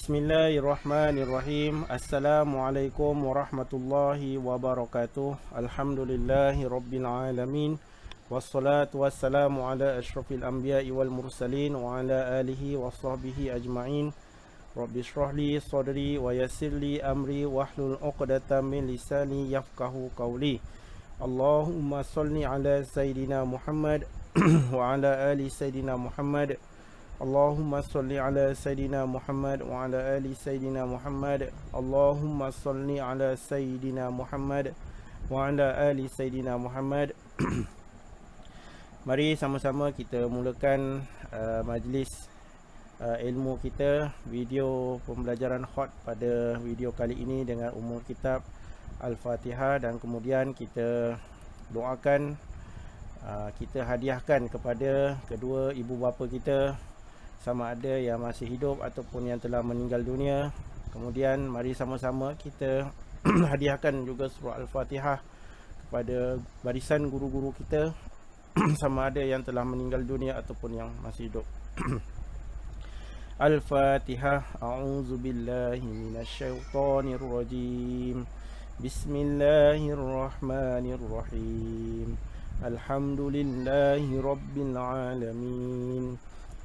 Bismillahirrahmanirrahim. Assalamualaikum warahmatullahi wabarakatuh. Alhamdulillahi rabbil alamin. Wassalatu wassalamu ala asyrafil anbiya'i wal mursalin wa ala alihi wa sahbihi ajma'in. Rabbi shrah li sadri wa yassir li amri wahlul 'uqdatam min lisani yafqahu qawli. Allahumma shalli ala sayidina Muhammad wa ala ali sayidina Muhammad. Allahumma salli ala Sayyidina Muhammad wa ala ali Sayyidina Muhammad. Allahumma salli ala Sayyidina Muhammad wa ala ali Sayyidina Muhammad. Mari sama-sama kita mulakan majlis ilmu kita, video pembelajaran hot pada video kali ini dengan umul kitab Al-Fatihah, dan kemudian kita doakan, kita hadiahkan kepada kedua ibu bapa kita, sama ada yang masih hidup ataupun yang telah meninggal dunia. Kemudian mari sama-sama kita hadiahkan juga surah Al-Fatihah kepada barisan guru-guru kita sama ada yang telah meninggal dunia ataupun yang masih hidup. Al-Fatihah. A'udzubillahi minasyaitonirrajim. Bismillahirrahmanirrahim. Alhamdulillahi rabbil alamin.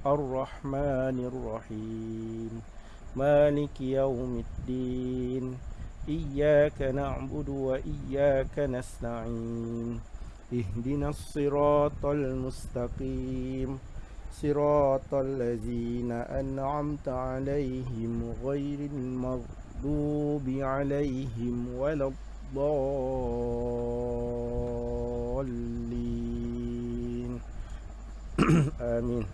Ar-Rahmanir-Rahim. Maliki yaumiddin. Iyyaka na'budu wa iyyaka nasta'in. Ihdinas siratal mustaqim. Siratal ladzina an'amta 'alaihim ghairil maghdubi 'alaihim waladdallin. Amin.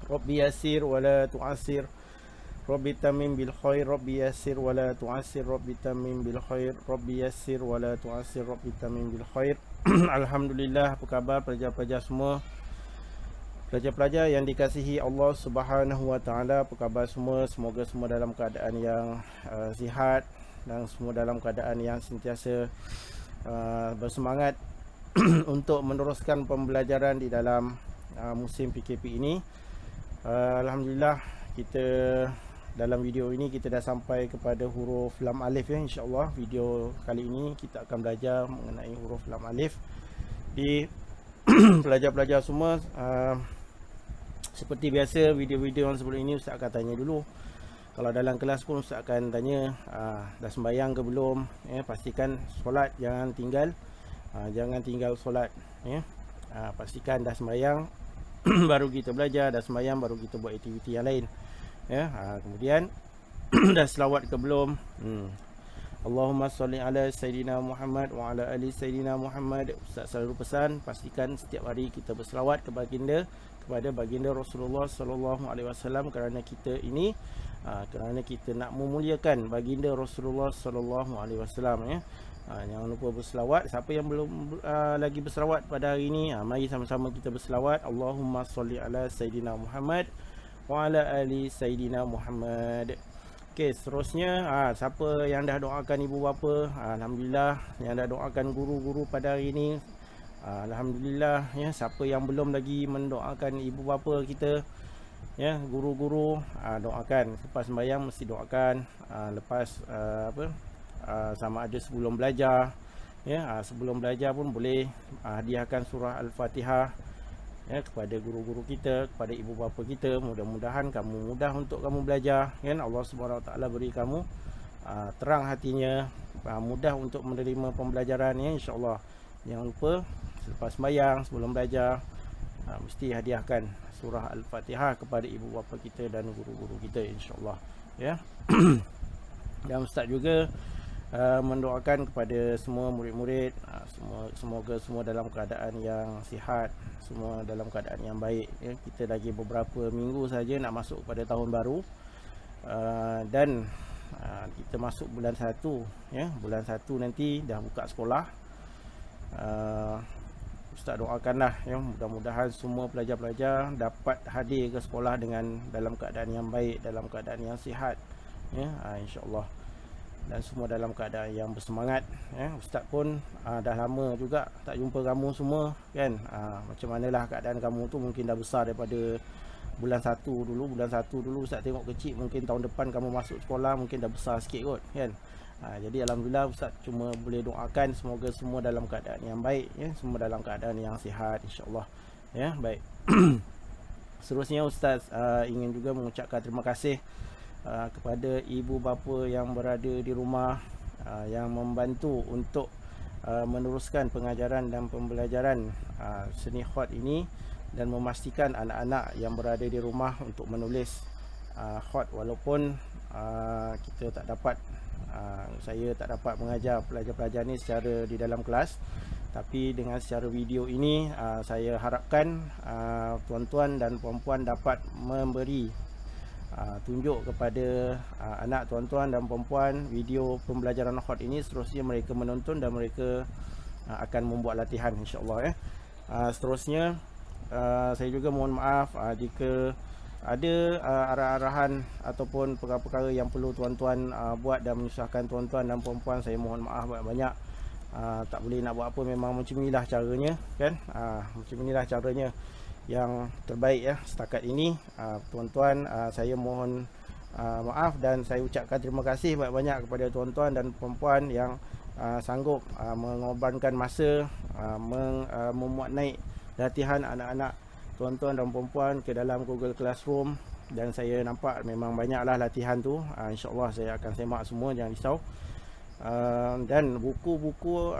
Rabbi yassir wa la tu'assir. Rabbi tamim bil khair. Rabbi yassir wa la tu'assir. Rabbi tamim bil khair. Rabbi yassir wa la tu'assir. Rabbi tamim bil khair. Alhamdulillah, apa khabar pelajar-pelajar semua? Pelajar-pelajar yang dikasihi Allah Subhanahu wa taala, apa khabar semua? Semoga semua dalam keadaan yang sihat dan semua dalam keadaan yang sentiasa bersemangat untuk meneruskan pembelajaran di dalam musim PKP ini. Alhamdulillah, kita dalam video ini kita dah sampai kepada huruf lam alif ya, insya-Allah. Video kali ini kita akan belajar mengenai huruf lam alif. Di pelajar-pelajar semua, seperti biasa video-video yang sebelum ini Ustaz akan tanya dulu. Kalau dalam kelas pun Ustaz akan tanya dah sembahyang ke belum, ya, pastikan solat jangan tinggal, jangan tinggal solat ya. Pastikan dah sembahyang baru kita belajar, dah sembahyang baru kita buat aktiviti yang lain ya. Kemudian dah selawat ke belum? Allahumma salli ala Sayyidina Muhammad wa ala ali Sayyidina Muhammad. Ustaz selalu pesan, pastikan setiap hari kita berselawat kepada baginda Rasulullah sallallahu alaihi wasallam, kerana kita ini kerana kita nak memuliakan baginda Rasulullah sallallahu alaihi wasallam ya. Jangan lupa berselawat. Siapa yang belum lagi berselawat pada hari ini, mari sama-sama kita berselawat. Allahumma salli ala Sayyidina Muhammad wa ala ali Sayyidina Muhammad. Okey, seterusnya siapa yang dah doakan ibu bapa, alhamdulillah. Yang dah doakan guru-guru pada hari ini, alhamdulillah ya. Siapa yang belum lagi mendoakan ibu bapa kita ya, guru-guru, doakan. Lepas sembahyang mesti doakan, lepas sama ada sebelum belajar ya, sebelum belajar pun boleh hadiahkan surah Al-Fatihah ya kepada guru-guru kita, kepada ibu bapa kita. Mudah-mudahan kamu mudah untuk kamu belajar kan. Allah Subhanahu Wa Taala beri kamu terang hatinya, mudah untuk menerima pembelajaran ya, insya-Allah. Jangan lupa selepas sembahyang, sebelum belajar, mesti hadiahkan surah Al-Fatihah kepada ibu bapa kita dan guru-guru kita, insya-Allah ya. Dan Ustaz juga mendoakan kepada semua murid-murid, semoga semua dalam keadaan yang sihat, semua dalam keadaan yang baik ya. Kita lagi beberapa minggu saja nak masuk pada tahun baru, dan kita masuk bulan 1 ya. Bulan 1 nanti dah buka sekolah. Ustaz doakanlah ya, mudah-mudahan semua pelajar-pelajar dapat hadir ke sekolah dengan dalam keadaan yang baik, dalam keadaan yang sihat ya, insya-Allah. Dan semua dalam keadaan yang bersemangat ya. Ustaz pun dah lama juga tak jumpa kamu semua kan. Macam manalah keadaan kamu tu, mungkin dah besar daripada bulan 1 dulu. Bulan 1 dulu Ustaz tengok kecil, mungkin tahun depan kamu masuk sekolah mungkin dah besar sikit kot kan. Jadi alhamdulillah Ustaz cuma boleh doakan semoga semua dalam keadaan yang baik ya, semua dalam keadaan yang sihat insya-Allah ya. Baik. Seterusnya Ustaz ingin juga mengucapkan terima kasih kepada ibu bapa yang berada di rumah yang membantu untuk meneruskan pengajaran dan pembelajaran seni khot ini dan memastikan anak-anak yang berada di rumah untuk menulis khot walaupun kita tak dapat saya tak dapat mengajar pelajar-pelajar ni secara di dalam kelas, tapi dengan secara video ini saya harapkan tuan-tuan dan puan-puan dapat memberi tunjuk kepada anak tuan-tuan dan puan-puan video pembelajaran khot ini, seterusnya mereka menonton dan mereka akan membuat latihan insya-Allah ya. Seterusnya saya juga mohon maaf jika ada arah-arahan ataupun perkara-perkara yang perlu tuan-tuan buat dan menyusahkan tuan-tuan dan puan-puan. Saya mohon maaf banyak-banyak. Tak boleh nak buat apa, memang macam inilah caranya kan. Macam inilah caranya yang terbaik ya setakat ini. Tuan-tuan, saya mohon maaf dan saya ucapkan terima kasih banyak-banyak kepada tuan-tuan dan puan-puan yang sanggup mengorbankan masa memuat naik latihan anak-anak tuan-tuan dan puan-puan ke dalam Google Classroom, dan saya nampak memang banyaklah latihan tu. InsyaAllah saya akan semak semua, jangan risau. Dan buku-buku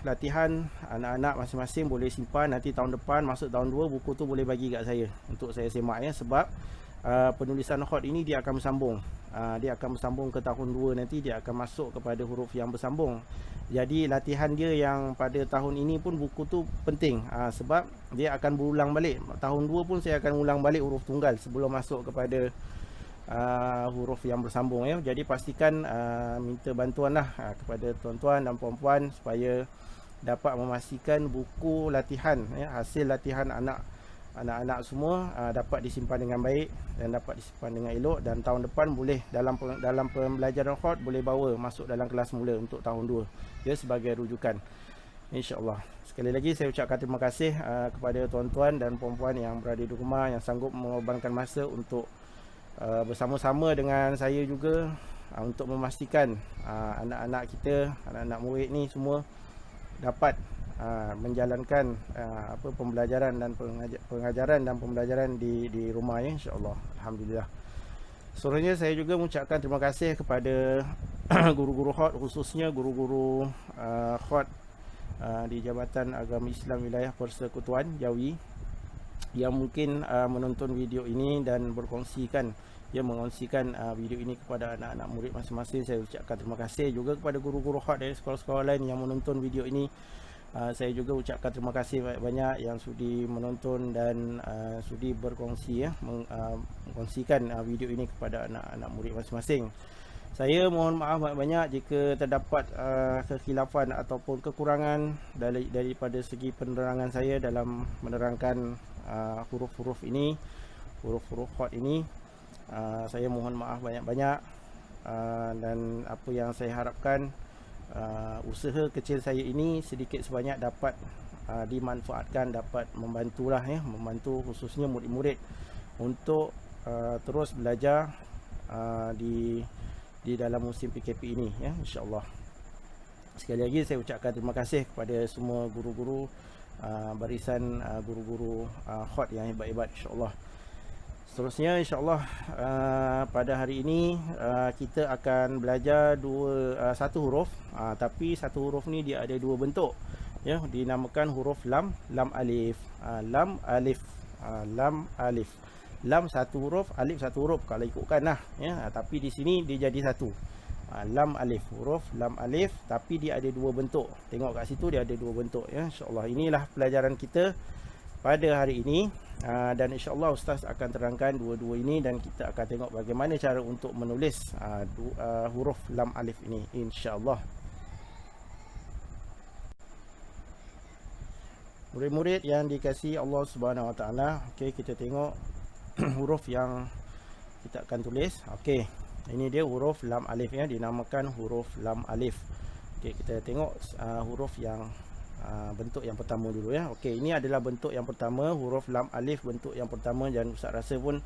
latihan anak-anak masing-masing boleh simpan, nanti tahun depan masuk tahun 2 buku tu boleh bagi kat saya untuk saya semak ya, sebab penulisan khot ini dia akan bersambung. Dia akan bersambung ke tahun 2 nanti, dia akan masuk kepada huruf yang bersambung. Jadi latihan dia yang pada tahun ini pun buku tu penting sebab dia akan berulang balik. Tahun 2 pun saya akan ulang balik huruf tunggal sebelum masuk kepada huruf yang bersambung ya. Jadi pastikan minta bantuanlah kepada tuan-tuan dan puan-puan supaya dapat memastikan buku latihan ya, hasil latihan anak-anak semua dapat disimpan dengan baik dan dapat disimpan dengan elok, dan tahun depan boleh dalam pembelajaran khot boleh bawa masuk dalam kelas mula untuk tahun 2 ya, sebagai rujukan insya-Allah. Sekali lagi saya ucapkan terima kasih kepada tuan-tuan dan puan-puan yang berada di rumah yang sanggup mengorbankan masa untuk bersama-sama dengan saya juga untuk memastikan anak-anak kita, anak-anak murid ni semua dapat menjalankan pembelajaran dan pengajaran dan pembelajaran di rumah ya, insya-Allah. Alhamdulillah. Seterusnya saya juga mengucapkan terima kasih kepada guru-guru khot, khususnya guru-guru khot di Jabatan Agama Islam Wilayah Persekutuan Jawi yang mungkin menonton video ini dan mengongsikan video ini kepada anak-anak murid masing-masing. Saya ucapkan terima kasih juga kepada guru-guru khot dari sekolah-sekolah lain yang menonton video ini. Saya juga ucapkan terima kasih banyak-banyak yang sudi menonton dan sudi berkongsi ya, mengkongsikan video ini kepada anak-anak murid masing-masing. Saya mohon maaf banyak-banyak jika terdapat kekhilafan ataupun kekurangan daripada segi penerangan saya dalam menerangkan huruf-huruf ini, huruf-huruf khot ini. Saya mohon maaf banyak-banyak, dan apa yang saya harapkan usaha kecil saya ini sedikit sebanyak dapat dimanfaatkan, dapat membantulah ya, membantu khususnya murid-murid untuk terus belajar di dalam musim PKP ini ya, insya-Allah. Sekali lagi saya ucapkan terima kasih kepada semua guru-guru barisan guru-guru khot yang hebat-hebat insya-Allah. Seterusnya insya-Allah pada hari ini kita akan belajar satu huruf, tapi satu huruf ni dia ada 2 bentuk ya, dinamakan huruf lam alif. Lam alif, lam alif. Lam satu huruf, alif satu huruf kalau ikutkanlah ya, tapi di sini dia jadi satu. Lam alif, huruf lam alif, tapi dia ada 2 bentuk. Tengok kat situ dia ada 2 bentuk ya, insya-Allah. Inilah pelajaran kita pada hari ini, dan insya-Allah Ustaz akan terangkan dua-dua ini dan kita akan tengok bagaimana cara untuk menulis huruf lam alif ini insya-Allah. Murid-murid yang dikasihi Allah Subhanahu Wa Taala, okey, kita tengok huruf yang kita akan tulis. Okey, ini dia huruf lam alif ya, dinamakan huruf lam alif. Okey, kita tengok huruf yang bentuk yang pertama dulu ya. Okey, ini adalah bentuk yang pertama, huruf lam alif bentuk yang pertama, dan ustaz rasa pun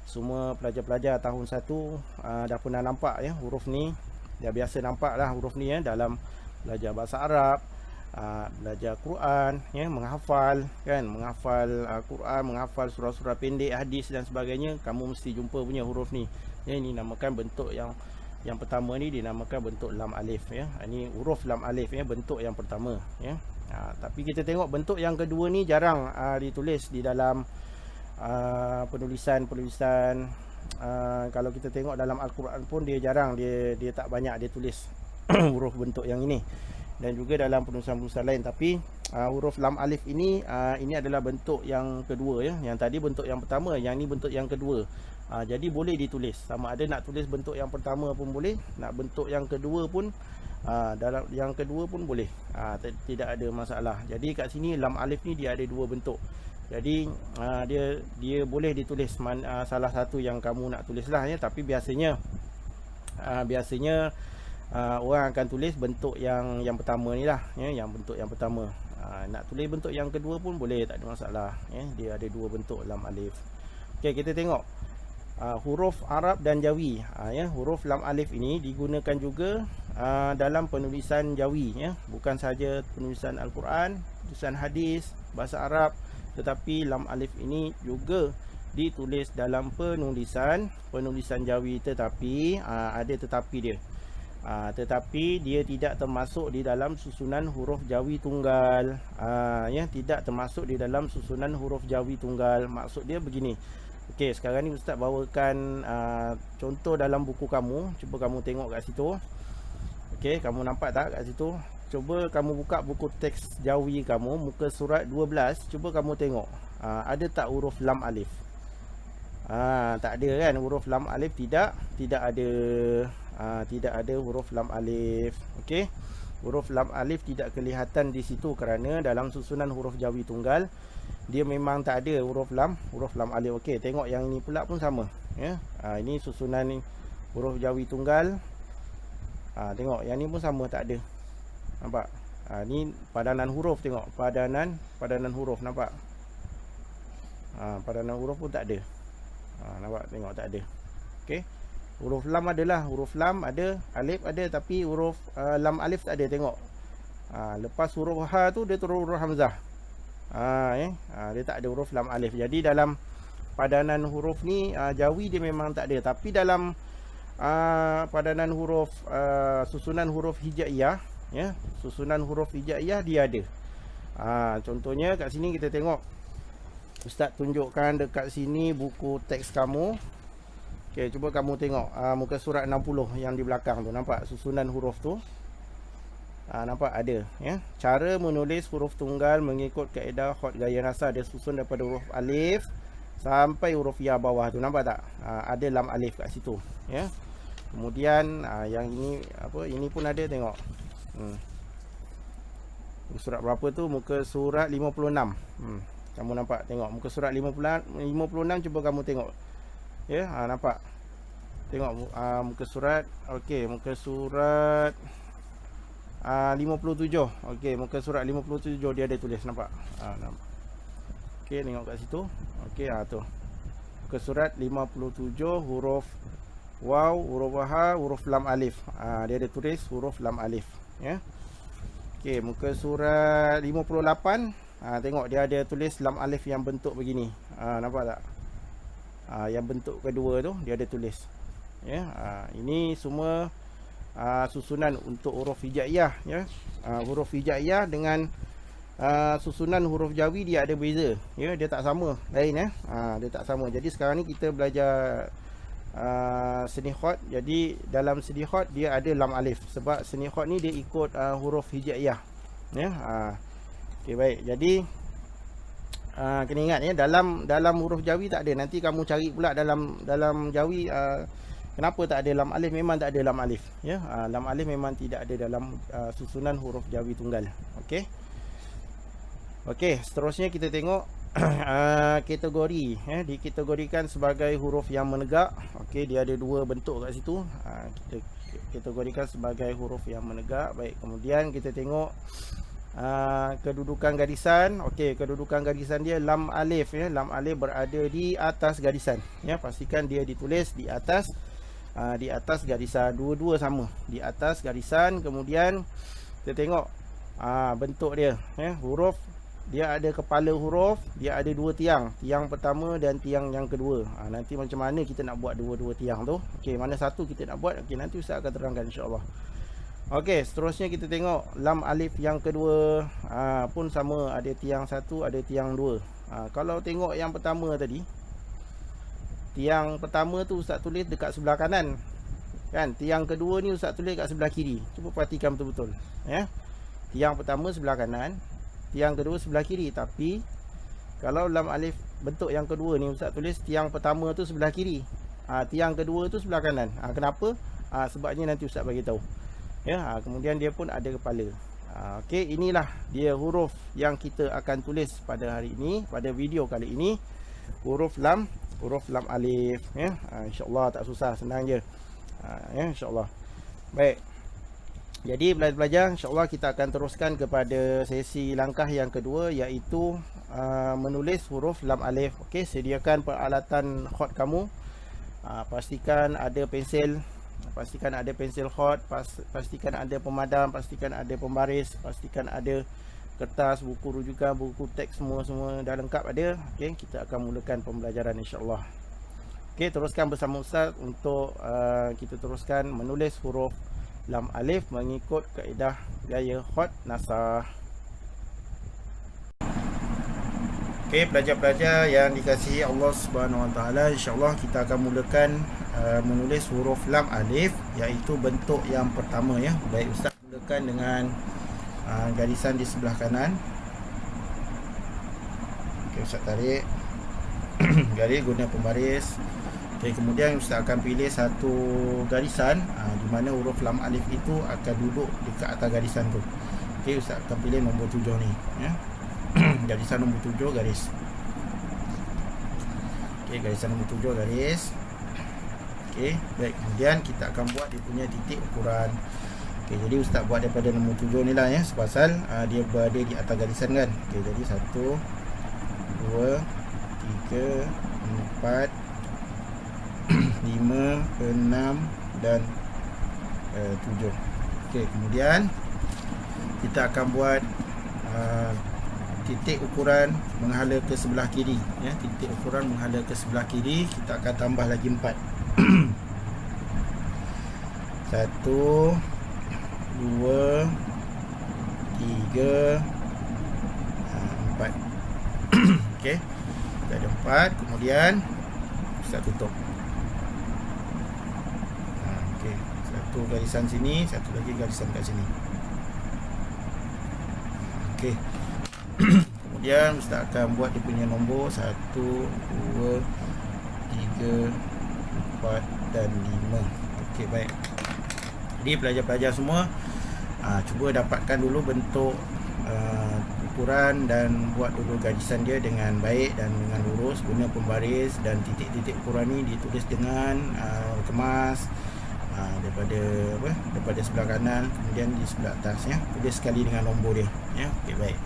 semua pelajar-pelajar tahun 1 dah pernah nampak ya huruf ni. Dah biasa nampak lah huruf ni ya dalam belajar bahasa Arab, belajar Quran ya, menghafal kan, menghafal Quran, menghafal surah-surah pendek, hadis dan sebagainya. Kamu mesti jumpa punya huruf ni ya. Ini namakan bentuk yang pertama ni dinamakan bentuk lam alif ya. Ini huruf lam alif ya, bentuk yang pertama ya. Tapi kita tengok bentuk yang kedua ni jarang ditulis di dalam penulisan. Kalau kita tengok dalam Al-Quran pun dia jarang, dia tak banyak dia tulis huruf bentuk yang ini, dan juga dalam penulisan-penulisan lain. Tapi huruf lam alif ini adalah bentuk yang kedua ya. Yang tadi bentuk yang pertama, yang ni bentuk yang kedua. Jadi boleh ditulis, sama ada nak tulis bentuk yang pertama pun boleh, nak bentuk yang kedua pun dalam yang kedua pun boleh, tidak ada masalah. Jadi kat sini lam alif ni dia ada dua bentuk. Jadi dia boleh ditulis salah satu yang kamu nak tulis lah ya. Tapi biasanya orang akan tulis bentuk yang pertama ni lah ya, yang bentuk yang pertama. Nak tulis bentuk yang kedua pun boleh, tak ada masalah ya. Dia ada dua bentuk lam alif. Okey, kita tengok huruf Arab dan Jawi ya. Huruf lam alif ini digunakan juga dalam penulisan Jawi ya, bukan saja penulisan Al-Quran, penulisan hadis, bahasa Arab, tetapi lam alif ini juga ditulis dalam penulisan Jawi. Tetapi ada tetapi dia. Tetapi dia tidak termasuk di dalam susunan huruf Jawi tunggal ya, tidak termasuk di dalam susunan huruf Jawi tunggal. Maksud dia begini. Okey, sekarang ni ustaz bawakan contoh dalam buku kamu. Cuba kamu tengok kat situ. Okey, kamu nampak tak kat situ? Cuba kamu buka buku teks Jawi kamu, muka surat 12. Cuba kamu tengok, ada tak huruf lam alif? Tak ada kan, huruf lam alif tidak ada. Tidak ada huruf lam alif. Okey, huruf lam alif tidak kelihatan di situ kerana dalam susunan huruf Jawi tunggal dia memang tak ada huruf lam alif. Okey, tengok yang ni pula pun sama ya. Ini susunan ni huruf Jawi tunggal. Tengok yang ni pun sama, tak ada. Nampak? Ni padanan huruf, tengok padanan huruf, nampak? Padanan huruf pun tak ada. Nampak? Tengok tak ada. Okey. Huruf lam adalah, huruf lam ada, alif ada, tapi huruf lam alif tak ada. Tengok. Lepas huruf ha tu dia turun huruf hamzah. Dia tak ada huruf lam alif. Jadi dalam padanan huruf ni Jawi dia memang tak ada, tapi dalam padanan huruf susunan huruf hijaiyah ya, susunan huruf hijaiyah dia ada. Contohnya kat sini kita tengok, ustaz tunjukkan dekat sini buku teks kamu. Okey, cuba kamu tengok muka surat 60 yang di belakang tu, nampak susunan huruf tu? Nampak ada ya. Cara menulis huruf tunggal mengikut kaedah khot gaya rasa, dia susun daripada huruf alif sampai huruf ya bawah tu, nampak tak? Ada lam alif kat situ ya. Kemudian yang ini apa, ini pun ada, tengok. Surat berapa tu? Muka surat 56. Kamu nampak, tengok muka surat 56, cuba kamu tengok. Ya, nampak? Tengok muka surat. Okey, muka surat 57. Okey, muka surat 57 dia ada tulis, nampak? Nampak. Okey, tengok kat situ. Okey, tu. Muka surat 57 huruf waw, huruf ha, huruf lam alif. Dia ada tulis huruf lam alif, ya. Okey, muka surat 58. Tengok dia ada tulis lam alif yang bentuk begini. Nampak tak? Yang bentuk kedua tu dia ada tulis. Ya, ini semua susunan untuk huruf hijaiyah ya. Huruf hijaiyah dengan susunan huruf Jawi dia ada beza ya, dia tak sama, lain ya. Dia tak sama. Jadi sekarang ni kita belajar seni khot. Jadi dalam seni khot dia ada lam alif, sebab seni khot ni dia ikut huruf hijaiyah ya. Okey, baik. Jadi kena ingat ya, dalam huruf Jawi tak ada. Nanti kamu cari pula dalam Jawi kenapa tak ada lam alif. Memang tak ada lam alif ya. Lam alif memang tidak ada dalam susunan huruf Jawi tunggal. Okey. Okey, seterusnya kita tengok kategori ya, dikategorikan sebagai huruf yang menegak. Okey, dia ada dua bentuk kat situ. Kita kategorikan sebagai huruf yang menegak. Baik, kemudian kita tengok kedudukan garisan. Okey, kedudukan garisan dia lam alif ya. Lam alif berada di atas garisan ya. Pastikan dia ditulis di atas garisan. Dua-dua sama di atas garisan. Kemudian kita tengok bentuk dia ya. Huruf dia ada kepala huruf, dia ada dua tiang. Tiang pertama dan tiang yang kedua. Nanti macam mana kita nak buat dua-dua tiang tu. Okey, mana satu kita nak buat. Okey, nanti Ustaz akan terangkan insya-Allah. Okey, seterusnya kita tengok lam alif yang kedua. Pun sama, ada tiang satu, ada tiang dua. Kalau tengok yang pertama tadi, tiang pertama tu Ustaz tulis dekat sebelah kanan. Kan? Tiang kedua ni Ustaz tulis dekat sebelah kiri. Cuba perhatikan betul-betul. Ya. Tiang pertama sebelah kanan, tiang kedua sebelah kiri. Tapi kalau lam alif bentuk yang kedua ni Ustaz tulis tiang pertama tu sebelah kiri, tiang kedua tu sebelah kanan. Kenapa? Sebabnya nanti Ustaz bagi tahu. Ya, kemudian dia pun ada kepala. Okey, inilah dia huruf yang kita akan tulis pada hari ini, pada video kali ini. Huruf lam alif ya. Insya-Allah tak susah, senang je. Ya, insya-Allah. Baik. Jadi belajar insya-Allah kita akan teruskan kepada sesi langkah yang kedua, iaitu menulis huruf lam alif. Okey, sediakan peralatan khot kamu. Pastikan ada pensel, pastikan ada pensel khot, pastikan ada pemadam, pastikan ada pembaris, pastikan ada kertas, buku rujukan, buku teks, semua dah lengkap ada. Okey, kita akan mulakan pembelajaran insya-Allah. Okey, teruskan bersama Ustaz untuk kita teruskan menulis huruf lam alif mengikut kaedah gaya khot nasah. Okey, pelajar-pelajar yang dikasihi Allah Subhanahu Wa Taala, insya-Allah kita akan mulakan menulis huruf lam alif, iaitu bentuk yang pertama ya. Baik, Ustaz mulakan dengan garisan di sebelah kanan. Okey, Ustaz tarik garis guna pembaris. Okey, kemudian Ustaz akan pilih satu garisan di mana huruf lam alif itu akan duduk dekat atas garisan tu. Okey, Ustaz akan pilih nombor 7 ni ya. Garisan nombor 7 garis. Okey, garisan nombor 7 garis. Okey, baik. Kemudian kita akan buat dia punya titik ukuran. Okey, jadi Ustaz buat daripada nombor 7 ni lah ya, sepasal dia berada di atas garisan kan. Okey, jadi 1 2 3 4 5 6 dan 7. Okey, kemudian kita akan buat titik ukuran menghala ke sebelah kiri ya. Titik ukuran menghala ke sebelah kiri, kita akan tambah lagi 4. 1 2 3 4. Okey, kita ada 4. Kemudian Ustaz tutup. Okey, satu garisan sini, satu lagi garisan kat sini. Okey. Kemudian Ustaz akan buat dia punya nombor 1 2 3 4 dan 5. Okey, baik. Jadi pelajar-pelajar semua cuba dapatkan dulu bentuk ukuran dan buat dulu garisan dia dengan baik dan dengan lurus, guna pembaris, dan titik-titik ukuran ni ditulis dengan kemas daripada sebelah kanan, kemudian di sebelah atas ya. Tulis sekali dengan nombor dia ya. Okey, baik.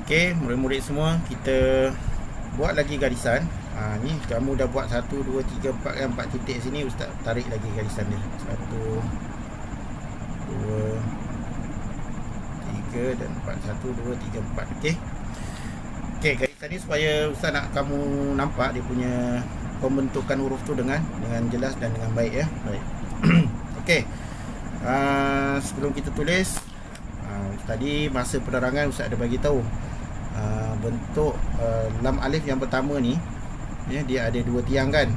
Okey, murid-murid semua, kita buat lagi garisan. Ni kamu dah buat 1 2 3 4 kan, 4 titik sini. Ustaz tarik lagi garisan dia. 1 2 3 dan 4. 1 2 3 4. Okey. Okey, garisan ni supaya Ustaz nak kamu nampak dia punya pembentukan huruf tu dengan jelas dan dengan baik ya. Baik. Okey. Sebelum kita tulis, tadi masa penerangan Ustaz ada bagi tahu bentuk lam alif yang pertama ni ya, dia ada dua tiang kan.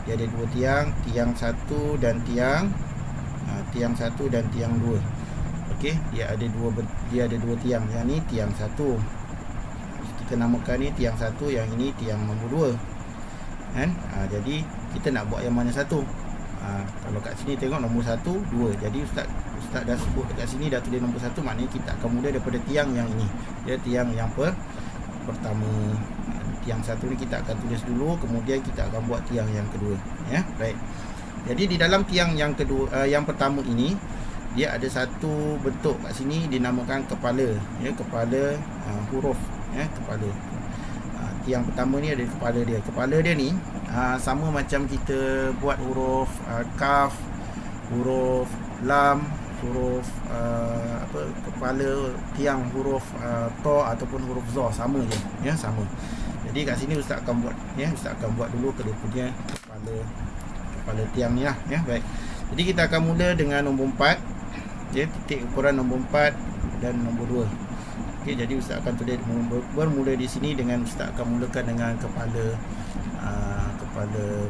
Dia ada dua tiang, tiang satu dan tiang satu dan tiang dua. Okey, dia ada dua tiang. Yang ni tiang satu, kita namakan ni tiang satu, yang ini tiang nombor dua kan. Jadi kita nak buat yang mana satu? Kalau kat sini tengok nombor 1 2. Jadi Ustaz dah sebut dekat sini, dah tulis nombor 1, maknanya kita akan mula daripada tiang yang ini. Dia tiang yang pertama. Tiang satu ni kita akan tulis dulu, kemudian kita akan buat tiang yang kedua ya. Baik. Jadi di dalam tiang yang kedua, yang pertama ini, dia ada satu bentuk kat sini dinamakan kepala, ya, kepala huruf, ya, kepala. Tiang pertama ni ada kepala dia. Kepala dia ni sama macam kita buat huruf kaf, huruf lam, huruf kepala tiang huruf to ataupun huruf za, sama je, ya, sama. Jadi kat sini ustaz akan buat, ya, ustaz akan buat dulu kedua punya kepala tiang ni lah, ya. Baik. Jadi kita akan mula dengan nombor 4, ya, titik ukuran nombor 4 dan nombor 2. Okey, jadi ustaz akan tulis bermula di sini dengan ustaz akan mulakan dengan kepala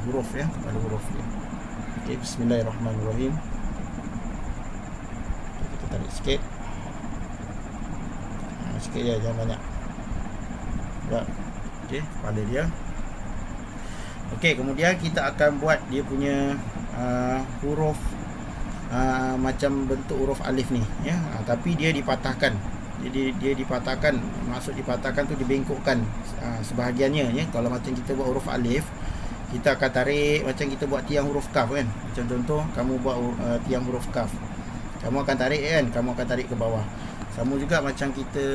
huruf, ya, kepala huruf dia. Okey, bismillahirrahmanirrahim. Kita tarik sikit. Sikit je, jangan banyak. Ya. Okey, kepala dia. Okey, kemudian kita akan buat dia punya huruf macam bentuk huruf alif ni, ya. Tapi dia dipatahkan. Jadi dia dipatahkan, maksud dipatahkan tu dibengkokkan sebahagiannya, ya. Kalau macam kita buat huruf alif, kita akan tarik macam kita buat tiang huruf kaf, kan. Macam contoh kamu buat tiang huruf kaf, kamu akan tarik, kan, kamu akan tarik ke bawah. Sama juga macam kita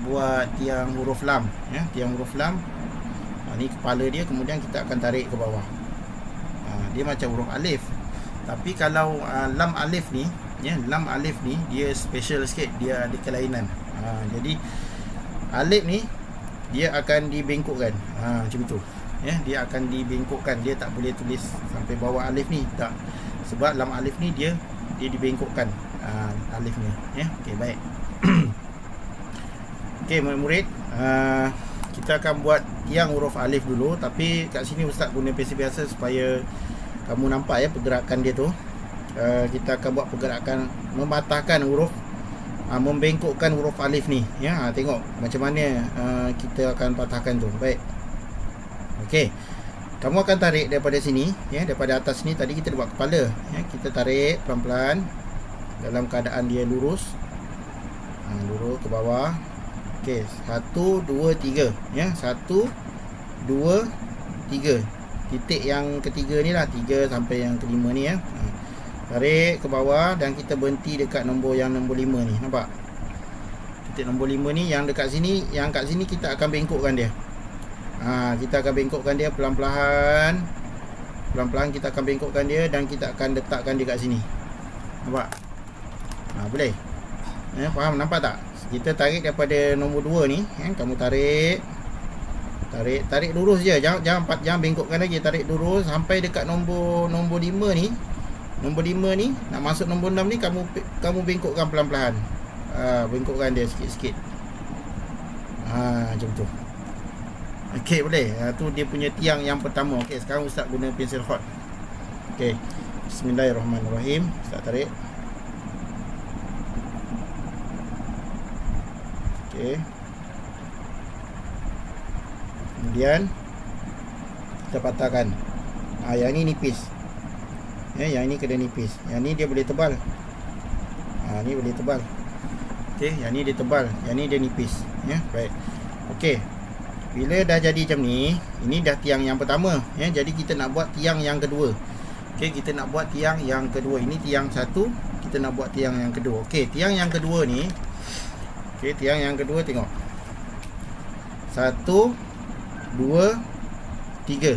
buat tiang huruf lam, ya, tiang huruf lam. Ni kepala dia, kemudian kita akan tarik ke bawah. Dia macam huruf alif. Tapi kalau lam alif ni, ya, lam alif ni dia special sikit, dia ada kelainan. Jadi alif ni dia akan dibengkokkan, macam tu, ya, dia akan dibengkokkan. Dia tak boleh tulis sampai bawah alif ni, tak. Sebab lam alif ni dia dibengkokkan alifnya, ya. Okey, baik. Okey, murid-murid, kita akan buat tiang huruf alif dulu. Tapi kat sini ustaz guna pensel biasa supaya kamu nampak, ya, pergerakan dia tu. Kita akan buat pergerakan mematahkan huruf, membengkokkan huruf alif ni, ya. Tengok macam mana kita akan patahkan tu. Baik. Okey, kamu akan tarik daripada sini, ya, daripada atas ni. Tadi kita buat kepala, ya. Kita tarik pelan-pelan dalam keadaan dia lurus, lurus ke bawah. Okey, 1, 2, 3, ya. 1, 2, 3. Titik yang ketiga ni lah, 3 sampai yang kelima ni, ya. Tarik ke bawah dan kita berhenti dekat nombor 5 ni. Nampak? Titik nombor 5 ni yang dekat sini, yang kat sini kita akan bengkokkan dia. Kita akan bengkokkan dia pelan-pelan. Pelan-pelan kita akan bengkokkan dia dan kita akan letakkan dia kat sini. Nampak? Boleh? Ya, faham? Nampak tak? Kita tarik daripada nombor 2 ni, ya. Kamu tarik lurus je, jangan bengkokkan lagi. Tarik lurus sampai dekat nombor 5 ni. Nombor 5 ni nak masuk nombor 6 ni, kamu bengkokkan pelan-pelan. Bengkokkan dia sikit-sikit. Macam tu. Okey, boleh. Tu dia punya tiang yang pertama. Okey, sekarang ustaz guna pensel hot. Okey, bismillahirrahmanirrahim. Ustaz tarik. Okey. Kemudian kita patahkan. Yang ni nipis, ya, yang ini kena nipis. Yang ni dia boleh tebal. Ni boleh tebal. Okey, yang ni dia tebal, yang ni dia nipis, ya. Baik. Okey. Bila dah jadi macam ni, ini dah tiang yang pertama, ya. Jadi kita nak buat tiang yang kedua. Okey, kita nak buat tiang yang kedua. Ini tiang satu, kita nak buat tiang yang kedua. Okey, tiang yang kedua ni. Okey, tiang yang kedua tengok. 1, 2, 3.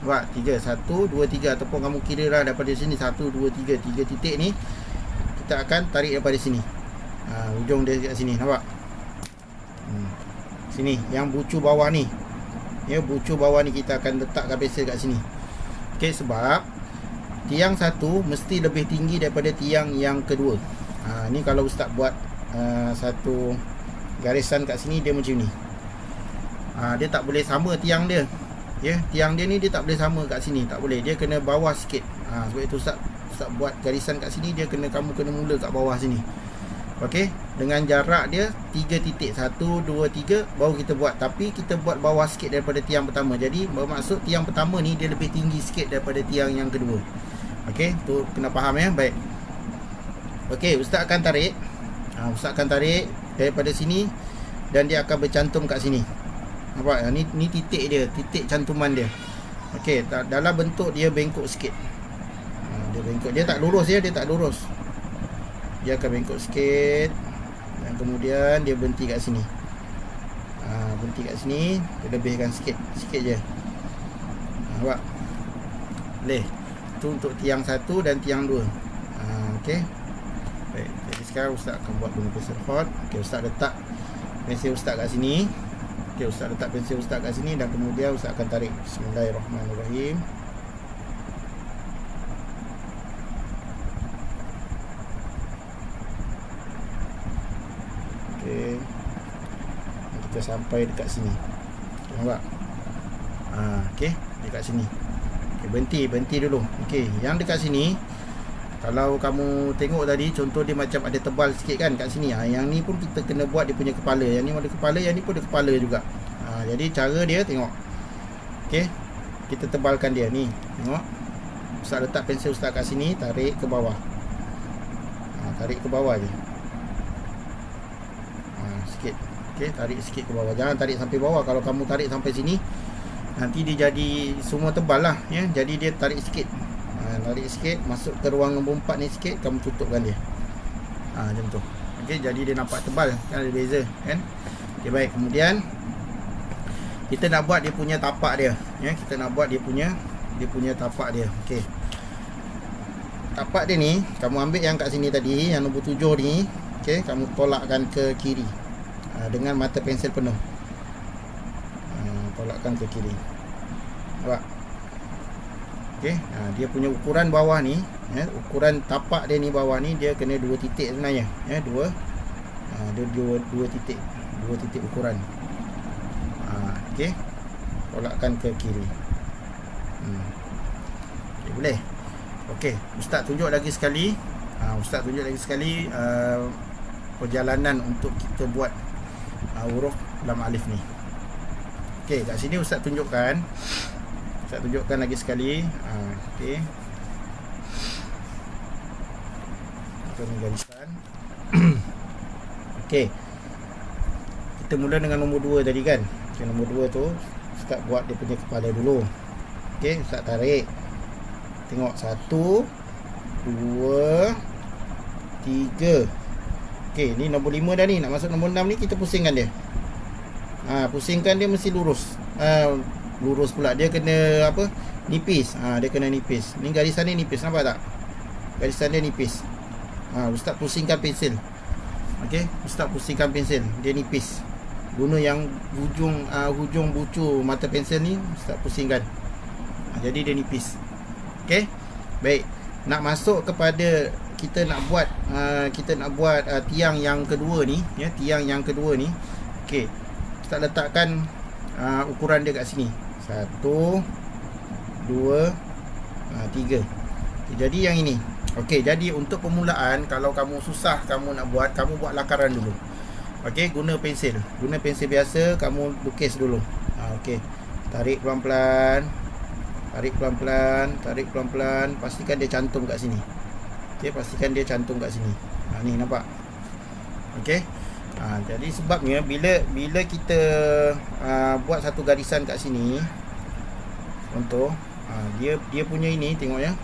Nampak? 3. 1, 2, 3. Ataupun kamu kira lah daripada sini. 1, 2, 3. 3 titik ni kita akan tarik daripada sini. Ujung dia kat sini. Nampak? Sini. Yang bucu bawah ni. Ya, bucu bawah ni kita akan letakkan pensel kat sini. Okey, sebab tiang satu mesti lebih tinggi daripada tiang yang kedua. Ni kalau ustaz buat satu garisan kat sini, dia macam ni. Dia tak boleh sama tiang dia, ya. Tiang dia ni dia tak boleh sama kat sini, tak boleh. Dia kena bawah sikit. Sebab itu ustaz buat garisan kat sini, dia kamu kena mula kat bawah sini. Okey, dengan jarak dia 3 titik, 1, 2, 3 baru kita buat. Tapi kita buat bawah sikit daripada tiang pertama. Jadi bermaksud tiang pertama ni dia lebih tinggi sikit daripada tiang yang kedua. Okey, tu kena faham, ya. Baik. Okey, ustaz akan tarik. Ustaz akan tarik daripada sini dan dia akan bercantum kat sini. Nampak? Ni titik dia, titik cantuman dia. Okey, dalam bentuk dia bengkok sikit. Dia bengkok, dia tak lurus, ya, dia tak lurus. dia akan bengkok sikit, dan kemudian dia berhenti kat sini. Berhenti kat sini, dia lebihkan sikit je. Nampak? Boleh. Itu untuk tiang 1 dan tiang 2. Okey. Baik, jadi sekarang Ustaz akan buat guna pensel hot. Okey, Ustaz letak pensel Ustaz kat sini. Okey, Ustaz letak pensel Ustaz kat sini, dan kemudian Ustaz akan tarik. Bismillahirrahmanirrahim. Okey. Kita sampai dekat sini. Nampak? Okey, dekat sini. Okey, berhenti dulu. Okey, yang dekat sini, kalau kamu tengok tadi, contoh dia macam ada tebal sikit kan kat sini. Yang ni pun kita kena buat dia punya kepala. Yang ni ada kepala, yang ni pun ada kepala juga. Jadi cara dia, tengok. Okey, kita tebalkan dia ni. Tengok. Ustaz letak pensel Ustaz kat sini, tarik ke bawah. Tarik ke bawah je. Sikit. Okey, tarik sikit ke bawah. Jangan tarik sampai bawah. Kalau kamu tarik sampai sini, nanti dia jadi semua tebal lah, ya. Jadi dia tarik sikit. Tarik sikit, masuk ke ruang nombor 4 ni sikit, kamu tutupkan dia. Macam tu. Okey, jadi dia nampak tebal, kan, ada beza, kan. Okey, baik. Kemudian kita nak buat dia punya tapak dia, ya. Kita nak buat dia punya tapak dia. Okey. Tapak dia ni, kamu ambil yang kat sini tadi, yang nombor 7 ni, okey, kamu tolakkan ke kiri. Dengan mata pensel penuh. Tolakkan ke kiri. Nampak? Okey, dia punya ukuran bawah ni, ya, ukuran tapak dia ni bawah ni, dia kena 2 titik sebenarnya, ya, 2. Dia 2 titik. 2 titik ukuran. Okey. Tolakkan ke kiri. Okey, boleh. Okey, Ustaz tunjuk lagi sekali. Perjalanan untuk kita buat huruf lam alif ni. Okey, kat sini Ustaz tunjukkan lagi sekali. Okey. Kita ni garisan. Okey. Kita mula dengan nombor 2 tadi kan. Okey, nombor 2 tu Ustaz buat dia punya kepala dulu. Okey, Ustaz tarik. Tengok 1 2 3. Okey, ni nombor 5 dah ni. Nak masuk nombor 6 ni, kita pusingkan dia. Pusingkan dia mesti lurus. Lurus pula, dia kena apa, nipis. Dia kena nipis. Ni garisan ni nipis, nampak tak? Garisan dia nipis. Ustaz pusingkan pensel. Okey, Ustaz pusingkan pensel, dia nipis. Guna yang hujung bucu mata pensel ni, Ustaz pusingkan. Jadi dia nipis. Okey. Baik. Nak masuk kepada kita nak buat tiang yang kedua ni, ya, tiang yang kedua ni. Okey. Ustaz letakkan ukuran dia kat sini. 1 2 3. Jadi yang ini. Okey, jadi untuk permulaan, kalau kamu susah kamu nak buat, kamu buat lakaran dulu. Okey, guna pensel biasa, kamu lukis dulu. Okey. Tarik pelan-pelan. Pastikan dia cantum kat sini. Okey, pastikan dia cantum kat sini. Ni nampak. Okey. Jadi sebabnya bila kita buat satu garisan kat sini, contoh, dia punya ini, tengok ya.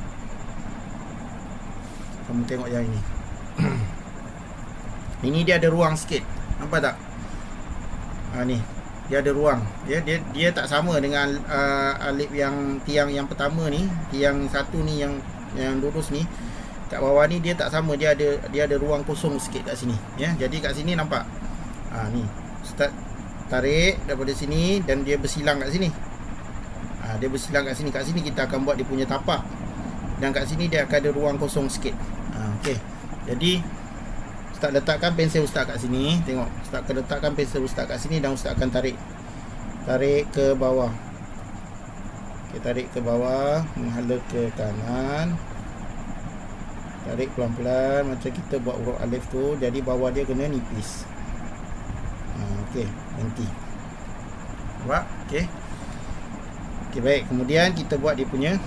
Kamu tengok yang ini. Ini dia ada ruang sikit. Nampak tak? Ni. Dia ada ruang. Dia tak sama dengan alif yang tiang yang pertama ni, tiang satu ni yang lurus ni. Kat bawah ni dia tak sama, dia ada ruang kosong sikit kat sini, ya. Jadi kat sini nampak. Ni. Start tarik daripada sini dan dia bersilang kat sini. Dia bersilang kat sini. Kat sini kita akan buat dia punya tapak. Dan kat sini dia akan ada ruang kosong sikit. Okey. Jadi Ustaz letakkan pensel Ustaz kat sini. Tengok, Ustaz akan letakkan pensel Ustaz kat sini dan Ustaz akan tarik ke bawah. Okey, tarik ke bawah, menghala ke kanan. Tarik pelan-pelan macam kita buat huruf alif tu. Jadi bawah dia kena nipis. Okey, berhenti. Nampak? Okey. Okey, baik. Kemudian kita buat dia punya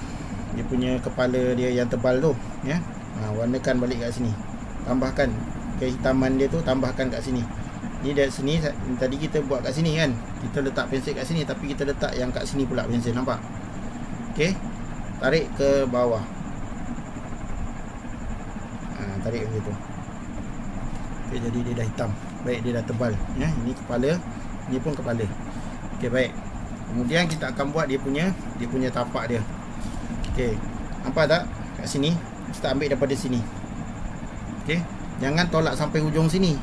kepala dia yang tebal tu, ya. Warnakan balik kat sini. Tambahkan kehitaman dia tu, tambahkan kat sini. Ni dari sini, tadi kita buat kat sini kan. Kita letak pensel kat sini, tapi kita letak yang kat sini pula pensel, nampak? Okey. Tarik ke bawah. Tarik macam tu. Okey, jadi dia dah hitam. Baik, dia dah tebal ya. Ini kepala, ini pun kepala. Okey, baik. Kemudian kita akan buat dia punya tapak dia. Okey. Nampak tak kat sini? Kita ambil daripada sini. Okey. Jangan tolak sampai hujung sini.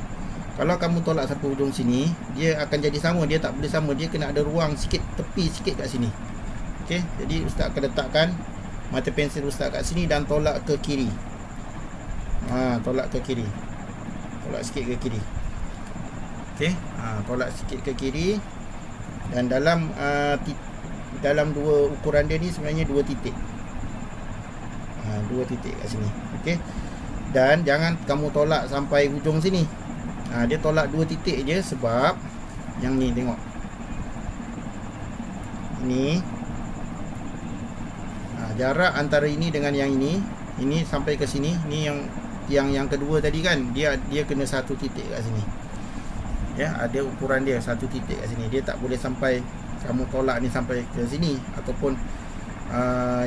Kalau kamu tolak sampai hujung sini, dia akan jadi sama. Dia tak boleh sama. Dia kena ada ruang sikit, tepi sikit kat sini. Okey. Jadi ustaz akan letakkan mata pensel ustaz kat sini dan tolak ke kiri. Tolak ke kiri. Tolak sikit ke kiri. Okey. Tolak sikit ke kiri. Dan dalam dua ukuran dia ni sebenarnya 2 titik. 2 titik kat sini. Okey. Dan jangan kamu tolak sampai hujung sini. Dia tolak 2 titik je sebab yang ni tengok. Ini jarak antara ini dengan yang ini sampai ke sini. Ni yang kedua tadi kan, dia kena 1 titik kat sini. Ya, ada ukuran dia 1 titik kat sini. Dia tak boleh sampai kamu tolak ni sampai ke sini, ataupun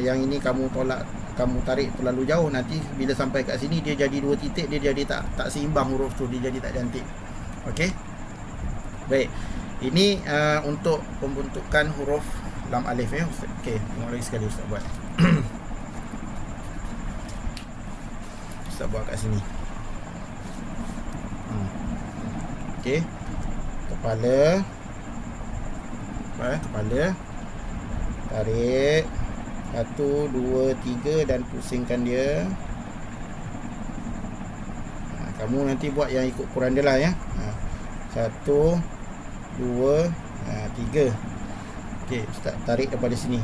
yang ini kamu tolak, kamu tarik terlalu jauh, nanti bila sampai kat sini dia jadi 2 titik, dia jadi tak seimbang huruf tu, dia jadi tak cantik. Okey. Baik. Ini untuk pembentukan huruf lam alif ya. Okey, tengok lagi sekali ustaz buat. Ustaz buat kat sini. Okey. Kepala, tarik 1, 2, 3 dan pusingkan dia. Kamu nanti buat yang ikut ukuran dia lah ya. 1, 2, 3. Okey, ustaz tarik daripada sini.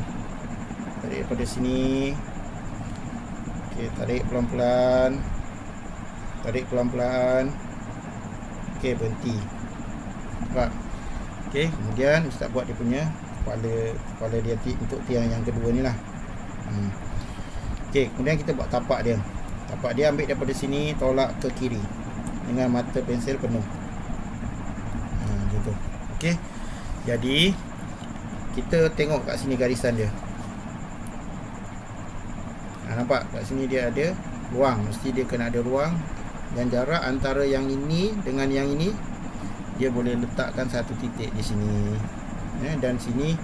Okey, tarik pelan-pelan. Okey, berhenti. Nampak? Okey, kemudian ustaz buat dia punya kepala dia untuk tiang yang kedua ni lah. Okey, kemudian kita buat tapak dia. Tapak dia ambil daripada sini, tolak ke kiri dengan mata pensel penuh. Macam tu. Okey. Jadi kita tengok kat sini garisan dia. Nampak kat sini dia ada ruang. Mesti dia kena ada ruang. Dan jarak antara yang ini dengan yang ini, dia boleh letakkan 1 titik di sini. Dan sini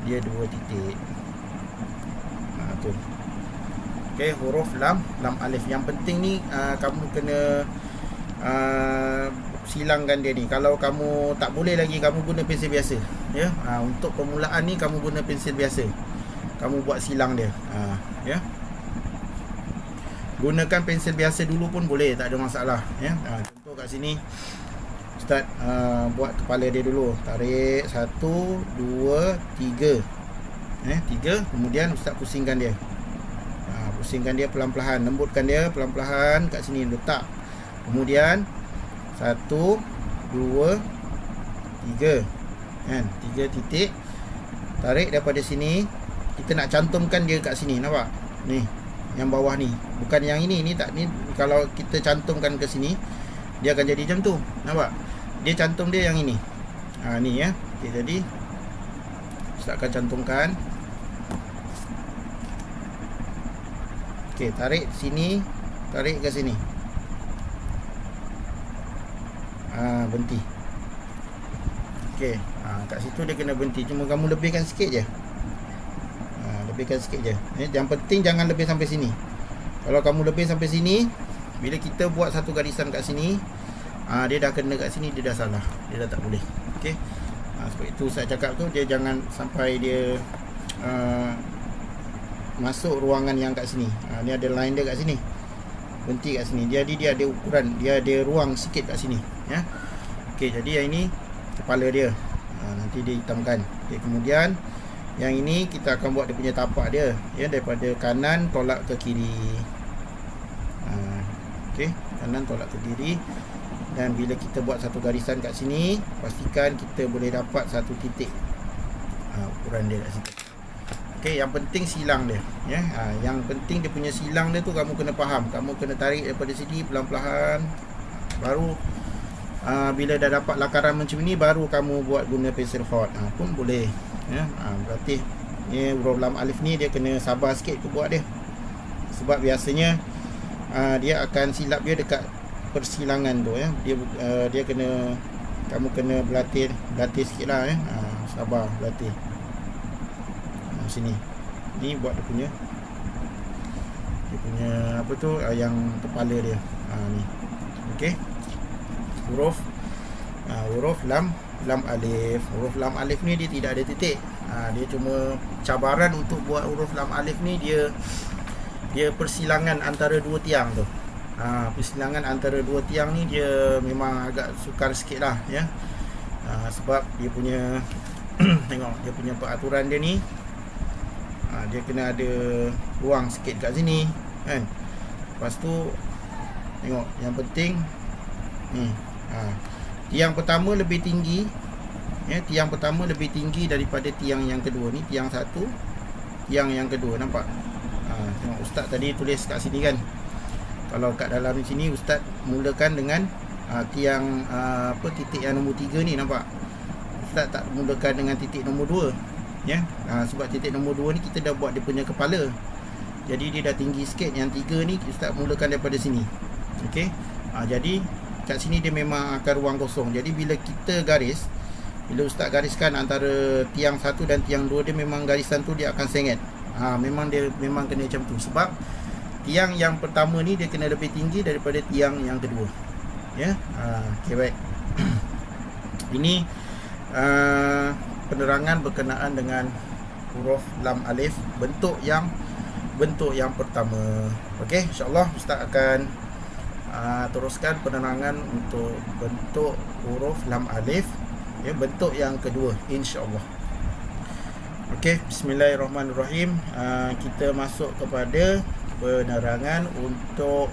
dia 2 titik. Tu. Okey, huruf lam alif. Yang penting ni kamu kena silangkan dia ni. Kalau kamu tak boleh lagi, kamu guna pensel biasa ya. Untuk permulaan ni kamu guna pensel biasa. Kamu buat silang dia. Ya. Gunakan pensel biasa dulu pun boleh, tak ada masalah ya. Contoh kat sini ustaz buat kepala dia dulu. Tarik 1, 2, 3. 3. Kemudian ustaz pusingkan dia. Pusingkan dia pelan-pelan, lembutkan dia pelan-pelan kat sini, letak. Kemudian 1, 2, 3. 3 titik. Tarik daripada sini. Kita nak cantumkan dia kat sini, nampak? Ni, yang bawah ni. Bukan yang ini. Ni tak, ni kalau kita cantumkan ke sini, dia akan jadi macam tu. Nampak? Dia cantum dia yang ini. Ni ya. Okey, jadi ustaz akan cantumkan. Okey, tarik sini, tarik ke sini. Berhenti. Okey, kat situ dia kena berhenti. Cuma kamu lebihkan sikit je. Lebihkan sikit je. Yang penting jangan lebih sampai sini. Kalau kamu lebih sampai sini, bila kita buat satu garisan kat sini, dia dah kena kat sini, dia dah salah. Dia dah tak boleh. Okey. Sebab itu saya cakap tu, dia jangan sampai dia masuk ruangan yang kat sini. Ni ada line dia kat sini. Berhenti kat sini. Jadi dia ada ukuran, dia ada ruang sikit kat sini ya. Okey, jadi yang ini kepala dia. Nanti dia hitamkan. Okey, kemudian yang ini kita akan buat dia punya tapak dia ya, daripada kanan tolak ke kiri. Okey, kanan tolak ke kiri. Dan bila kita buat satu garisan kat sini, pastikan kita boleh dapat 1 titik ukuran dia kat situ. Okey, yang penting silang dia ya. Yang penting dia punya silang dia tu kamu kena faham. Kamu kena tarik daripada sini pelan-pelan. Baru bila dah dapat lakaran macam ni, baru kamu buat guna pensel hot pun boleh ya. Berarti ni huruf lam alif ni dia kena sabar sikit tu buat dia. Sebab biasanya dia akan silap dia dekat persilangan tu ya. Dia kena, kamu kena berlatih sikit lah ya. Sabar berlatih. Sini ni buat dia punya apa tu, yang kepala dia. Ni okey, huruf lam alif. Huruf lam alif ni dia tidak ada titik. Dia cuma cabaran untuk buat huruf lam alif ni, dia persilangan antara dua tiang tu. Persilangan antara dua tiang ni dia memang agak sukar sikit lah ya. Sebab dia punya tengok dia punya peraturan dia ni, dia kena ada ruang sikit kat sini kan. Lepas tu tengok yang penting ni, tiang pertama lebih tinggi ya. Tiang pertama lebih tinggi daripada tiang yang kedua. Ni tiang satu, tiang yang kedua, nampak? Tengok ustaz tadi tulis kat sini kan. Kalau kat dalam sini ustaz mulakan dengan tiang titik yang nombor 3 ni, nampak? Ustaz tak mulakan dengan titik nombor 2 ya. Sebab titik nombor 2 ni kita dah buat dia punya kepala, jadi dia dah tinggi sikit. Yang 3 ni ustaz mulakan daripada sini. Okey. Jadi kat sini dia memang akan ruang kosong. Jadi bila kita garis, bila ustaz gariskan antara tiang 1 dan tiang 2, dia memang garisan tu dia akan sengit. Memang kena macam tu. Sebab tiang yang pertama ni dia kena lebih tinggi daripada tiang yang kedua ya. Okey, baik. Ini penerangan berkenaan dengan huruf lam alif, bentuk yang pertama. Okey, insya-Allah ustaz akan teruskan penerangan untuk bentuk huruf lam alif ya, bentuk yang kedua insya-Allah. Okey, bismillahirrahmanirrahim. Kita masuk kepada penerangan untuk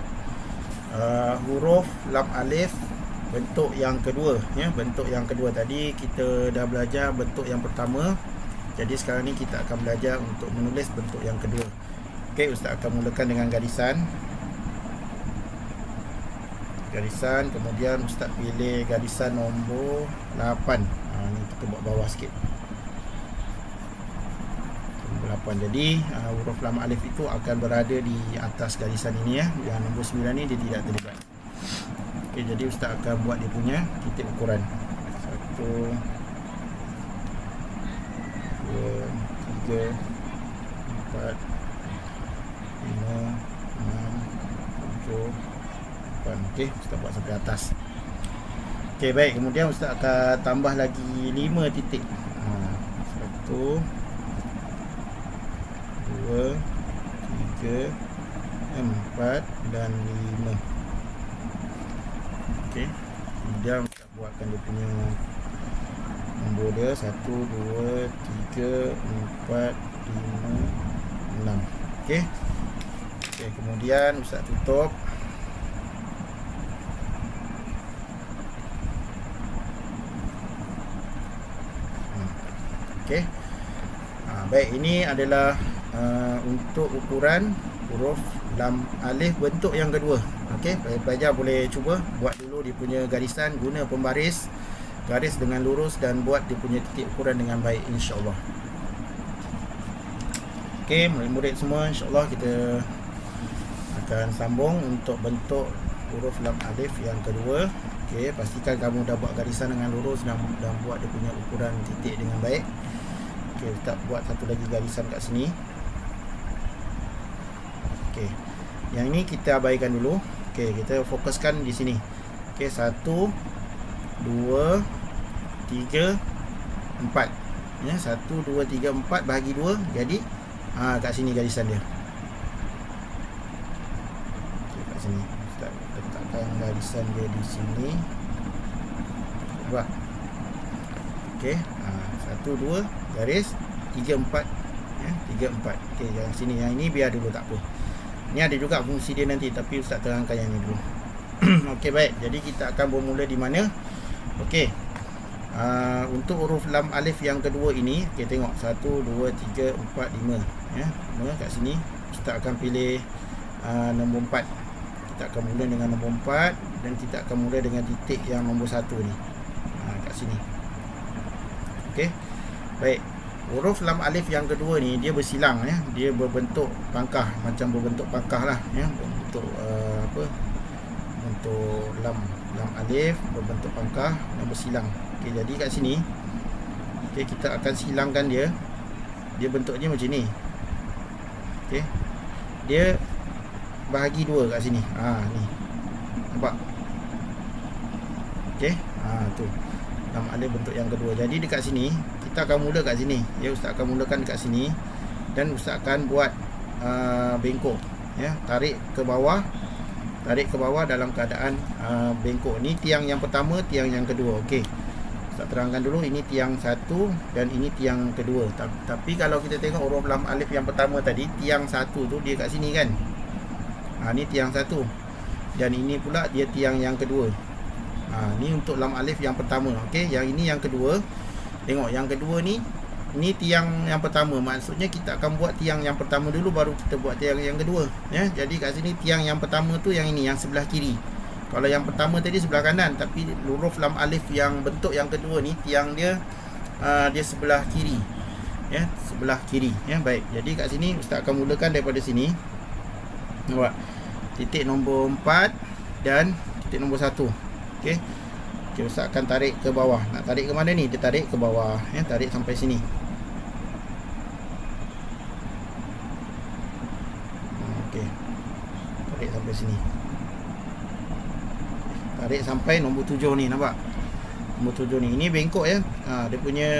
huruf lam alif bentuk yang kedua ya. Bentuk yang kedua tadi kita dah belajar bentuk yang pertama. Jadi sekarang ni kita akan belajar untuk menulis bentuk yang kedua. Okey, ustaz akan mulakan dengan garisan, kemudian ustaz pilih garisan nombor 8. Ni kita buat bawah sikit, nombor 8. Jadi huruf lam alif itu akan berada di atas garisan ini ya. Yang nombor 9 ni dia tidak terlibat. Okey, jadi ustaz akan buat dia punya titik ukuran. 1 2 3 4 5 6 7 8. Okey, ustaz buat sampai atas. Okey, baik. Kemudian ustaz akan tambah lagi 5 titik. 1 2 3 4 dan 5. Okey, kemudian kita buatkan dia punya nombor dia 1 2 3 4 5 6. Okey. Okey, kemudian ustaz tutup. Okey. Baik, ini adalah untuk ukuran huruf lam alif bentuk yang kedua. Okey, pelajar boleh cuba buat dulu dia punya garisan, guna pembaris, garis dengan lurus dan buat dia punya titik ukuran dengan baik insya-Allah. Okey, murid-murid semua, insya-Allah kita akan sambung untuk bentuk huruf lam alif yang kedua. Okey, pastikan kamu dah buat garisan dengan lurus dan buat dia punya ukuran titik dengan baik. Okey, kita buat satu lagi garisan kat sini. Okey, yang ini kita abaikan dulu. Okey, kita fokuskan di sini. Okey, 1 2 3 4 ya. 1 2 3 4 bahagi 2, jadi kat sini garisan dia. Okey, kat sini kita letakkan garisan dia di sini. Nampak? Okey, 1 2 garis 3 4 ya, 3 4. Okey, yang sini, yang ini biar dulu, tak apa. Ini ada juga fungsi dia nanti, tapi ustaz terangkan yang ni dulu. Okey, baik. Jadi kita akan bermula di mana? Okey. Untuk huruf lam alif yang kedua ini, okey, tengok 1 2 3 4 5 ya. Kat sini ustaz akan pilih nombor 4. Kita akan mula dengan nombor 4 dan kita akan mula dengan titik yang nombor 1 ni. Kat sini. Okey. Baik. Huruf lam alif yang kedua ni dia bersilang ya. Dia berbentuk pangkah, macam berbentuk pangkah lah ya. Berbentuk bentuk lam alif berbentuk pangkah dan bersilang. Okey, jadi kat sini okey, kita akan silangkan dia. Dia bentuknya macam ni. Okey. Dia bahagi dua kat sini. Ni. Nampak? Okey. Tu. Lam alif bentuk yang kedua. Jadi dekat sini kita akan mula kat sini. Ya, ustaz akan mulakan dekat sini dan ustaz akan buat bengkok, ya, tarik ke bawah dalam keadaan bengkok. Ni tiang yang pertama, tiang yang kedua. Okey. Ustaz terangkan dulu, ini tiang satu dan ini tiang kedua. Tapi kalau kita tengok huruf lam alif yang pertama tadi, tiang satu tu dia kat sini kan. Ni tiang satu. Dan ini pula dia tiang yang kedua. Ni untuk lam alif yang pertama. Okey, yang ini yang kedua. Tengok yang kedua ni tiang yang pertama. Maksudnya kita akan buat tiang yang pertama dulu, baru kita buat tiang yang kedua, ya. Jadi kat sini tiang yang pertama tu yang ini, yang sebelah kiri. Kalau yang pertama tadi sebelah kanan, tapi huruf lam alif yang bentuk yang kedua ni tiang dia dia sebelah kiri, ya, sebelah kiri, ya. Baik, jadi kat sini ustaz akan mulakan daripada sini. Nampak? Titik nombor 4 dan titik nombor 1. Okey. Okey, ustaz akan tarik ke bawah. Nak tarik ke mana ni? Dia tarik ke bawah, ya, tarik sampai sini. Okey. Tarik sampai sini. Tarik sampai nombor 7 ni, nampak? Nombor 7 ni. Ini bengkok, ya. Dia punya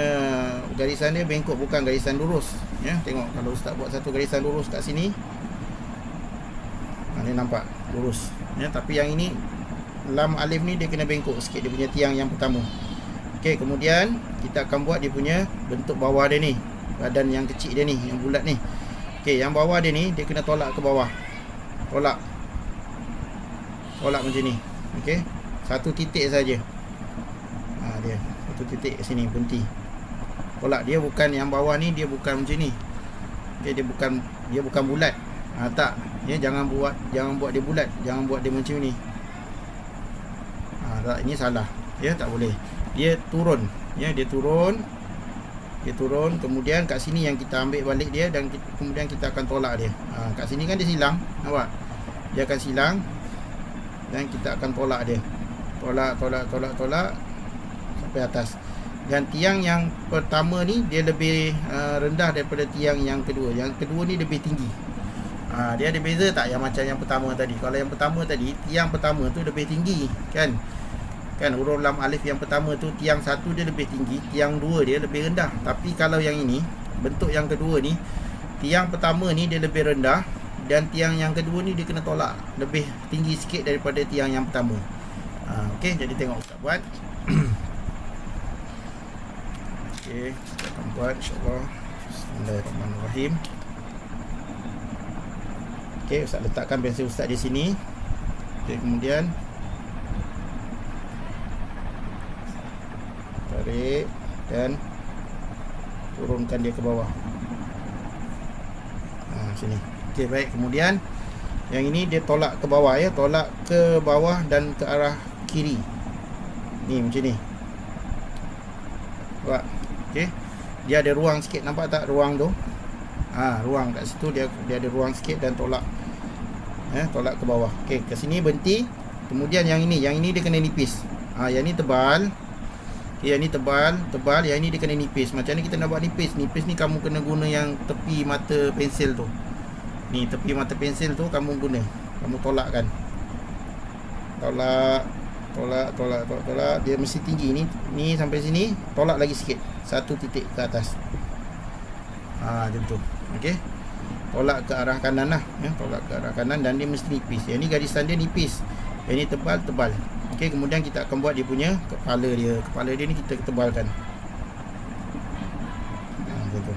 garisan dia bengkok, bukan garisan lurus, ya. Tengok kalau ustaz buat satu garisan lurus kat sini. Ni nampak lurus, ya. Tapi yang ini lam alif ni dia kena bengkok sikit, dia punya tiang yang pertama. Okey, kemudian kita akan buat dia punya bentuk bawah dia ni, badan yang kecil dia ni, yang bulat ni. Okey, yang bawah dia ni dia kena tolak ke bawah. Tolak macam ni. Okey, satu titik saja. Dia satu titik kat sini, berhenti. Tolak, dia bukan yang bawah ni, dia bukan macam ni. Okey, dia bukan bulat. Tak, ya, jangan buat dia bulat, jangan buat dia macam ni. Tak, ini salah, ya, tak boleh. Dia turun, ya, dia turun. Kemudian kat sini yang kita ambil balik dia, dan kemudian kita akan tolak dia. Kat sini kan dia silang, nampak? Dia akan silang dan kita akan tolak dia. Tolak sampai atas. Dan tiang yang pertama ni dia lebih rendah daripada tiang yang kedua. Yang kedua ni lebih tinggi. Dia ada beza tak yang macam yang pertama tadi? Kalau yang pertama tadi, tiang pertama tu lebih tinggi, kan? Huruf lam alif yang pertama tu tiang satu dia lebih tinggi, tiang dua dia lebih rendah. Tapi kalau yang ini, bentuk yang kedua ni, tiang pertama ni dia lebih rendah, dan tiang yang kedua ni dia kena tolak, lebih tinggi sikit daripada tiang yang pertama. Okey, jadi tengok ustaz buat. Okey, kita akan buat insya-Allah. Bismillahirrahmanirrahim. Okey, ustaz letakkan pensel ustaz di sini. Okey, kemudian tarik dan turunkan dia ke bawah. Sini. Okey, baik. Kemudian yang ini dia tolak ke bawah, ya, tolak ke bawah dan ke arah kiri. Ni macam ni. Nampak? Okey. Dia ada ruang sikit, nampak tak ruang tu? Ruang kat situ dia ada ruang sikit dan tolak. Tolak ke bawah. Okey, ke sini berhenti. Kemudian yang ini dia kena nipis. Yang ni tebal. Yang ni tebal, yang ini dia kena nipis. Macam ni kita nak buat nipis. Nipis ni kamu kena guna yang tepi mata pensel tu. Ni tepi mata pensel tu kamu guna. Kamu tolakkan. Tolak. Dia mesti tinggi. Ni sampai sini, tolak lagi sikit. Satu titik ke atas. Macam tu. Okey. Tolak ke arah kanan lah, ya. Tolak ke arah kanan dan dia mesti nipis. Yang ni garisan dia nipis. Yang ni tebal. Okey, kemudian kita akan buat dia punya kepala dia. Kepala dia ni kita tebalkan. Macam tu.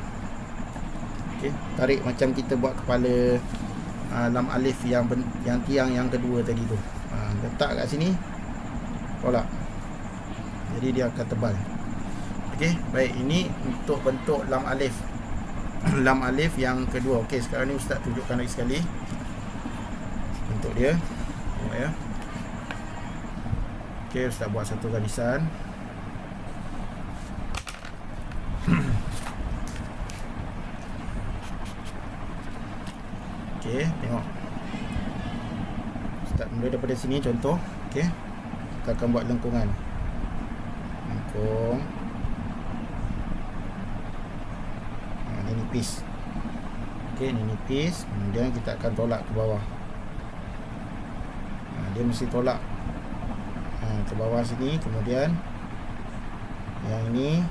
Okey, tarik macam kita buat kepala lam alif yang tiang yang kedua tadi tu. Letak kat sini. Tolak. Jadi dia akan tebal. Okey, baik, ini untuk bentuk lam alif. Lam alif yang kedua. Okey, sekarang ni ustaz tunjukkan lagi sekali bentuk dia. Tengok, ya. Okey, ustaz buat satu garisan. Okey, tengok. Ustaz mula daripada sini contoh. Okey, kita akan buat lengkungan. Lengkung. Ini nipis. Okey, ini nipis. Kemudian kita akan tolak ke bawah. Dia mesti tolak ke bawah sini. Kemudian yang ini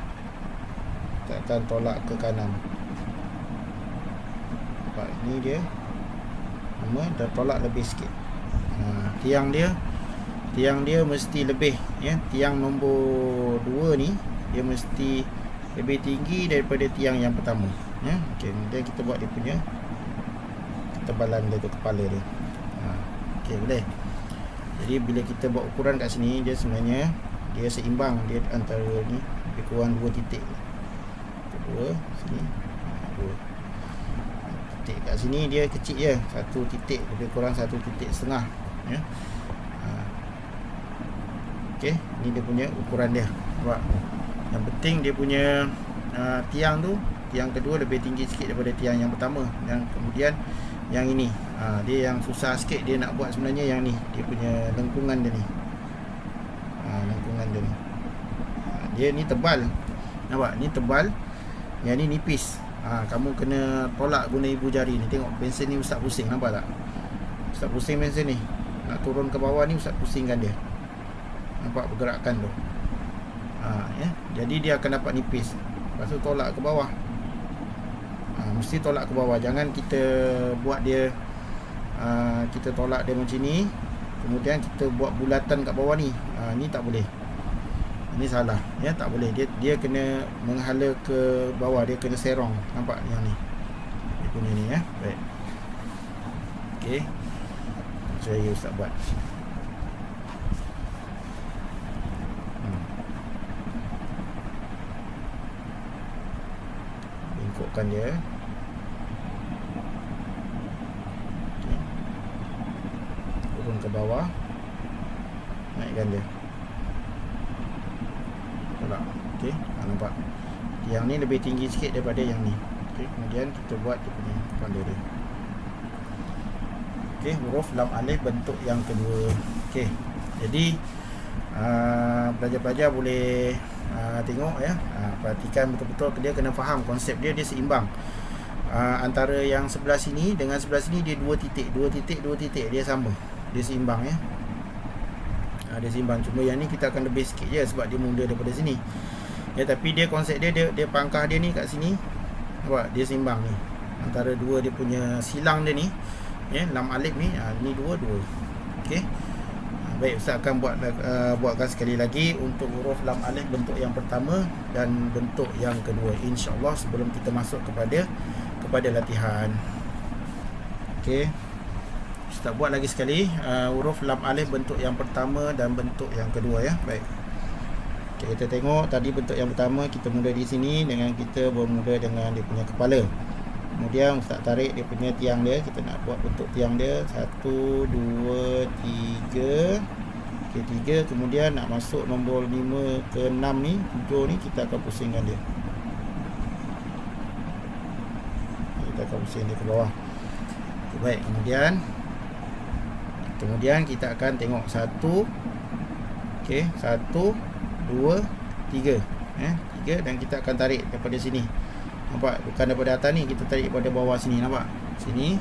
kita akan tolak ke kanan. Nampak, ini dia dah tolak lebih sikit. Tiang dia mesti lebih, ya. Tiang nombor 2 ni dia mesti lebih tinggi daripada tiang yang pertama, ya. Okey, kemudian kita buat dia punya ketebalan dia tu, kepala dia. Okey, boleh. Jadi bila kita buat ukuran kat sini, dia sebenarnya dia seimbang, dia antara ni lebih kurang 2 titik. 2 sini, 2 titik kat sini dia kecil je, 1 titik, lebih kurang 1,5 titik, ya. Okey, ni dia punya ukuran dia. Nampak? Yang penting dia punya tiang tu, tiang kedua lebih tinggi sikit daripada tiang yang pertama. Yang kemudian yang ini, dia yang susah sikit dia nak buat sebenarnya yang ni, dia punya lengkungan dia ni. Lengkungan dia ni. Dia ni tebal. Nampak? Ni tebal. Yang ni nipis. Kamu kena tolak guna ibu jari ni. Tengok pensel ni Ustaz pusing, nampak tak? Ustaz pusing pensel ni. Nak turun ke bawah ni Ustaz pusingkan dia. Nampak pergerakan tu. Ya. Jadi dia akan dapat nipis. Lepas tu tolak ke bawah. Mesti tolak ke bawah. Jangan kita buat dia kita tolak dia macam ni, kemudian kita buat bulatan kat bawah ni. Ni tak boleh. Ini salah, ya, tak boleh. Dia kena menghala ke bawah, dia kena serong. Nampak yang ni? Dia punya ni, ya. Baik. Okey. Saya Ustaz buat. Bengkokkan dia. Okey. Turun ke bawah. Naikkan dia. Tolak. Okey, nampak. Yang ni lebih tinggi sikit daripada yang ni. Okey, kemudian kita buat dia punya kepala dia. Okey, huruf lam alif bentuk yang kedua. Okey. Jadi pelajar-pelajar boleh tengok, ya. Perhatikan betul-betul, dia kena faham konsep dia seimbang. Antara yang sebelah sini dengan sebelah sini dia 2 titik, 2 titik, 2 titik, dia sama. Dia seimbang, ya. Dia seimbang. Cuma yang ni kita akan lebih sikit je sebab dia mula daripada sini. Ya, tapi dia konsep dia pangkah dia ni kat sini. Nampak? Dia seimbang ni. Antara dua dia punya silang dia ni. Ya, lam alif ni, ni dua. Okey. Baik, Ustaz akan buatkan sekali lagi untuk huruf lam alif bentuk yang pertama dan bentuk yang kedua, insya-Allah, sebelum kita masuk kepada latihan. Okey. Ustaz buat lagi sekali huruf lam alif bentuk yang pertama dan bentuk yang kedua, ya. Baik. Okay, kita tengok tadi bentuk yang pertama, kita mula di sini dengan kita bermula dengan dia punya kepala. Kemudian Ustaz tarik dia punya tiang dia. Kita nak buat bentuk tiang dia 1, 2, 3. Okay, 3. Kemudian nak masuk nombor 5 ke 6 ni, 7 ni, kita akan pusingkan dia. Kita akan pusing dia ke bawah. Okay, baik. Kemudian kita akan tengok 1. Okey, 1, 2, 3. 3, dan kita akan tarik daripada sini. Nampak? Bukan daripada atas ni, kita tarik daripada bawah sini. Nampak? Sini.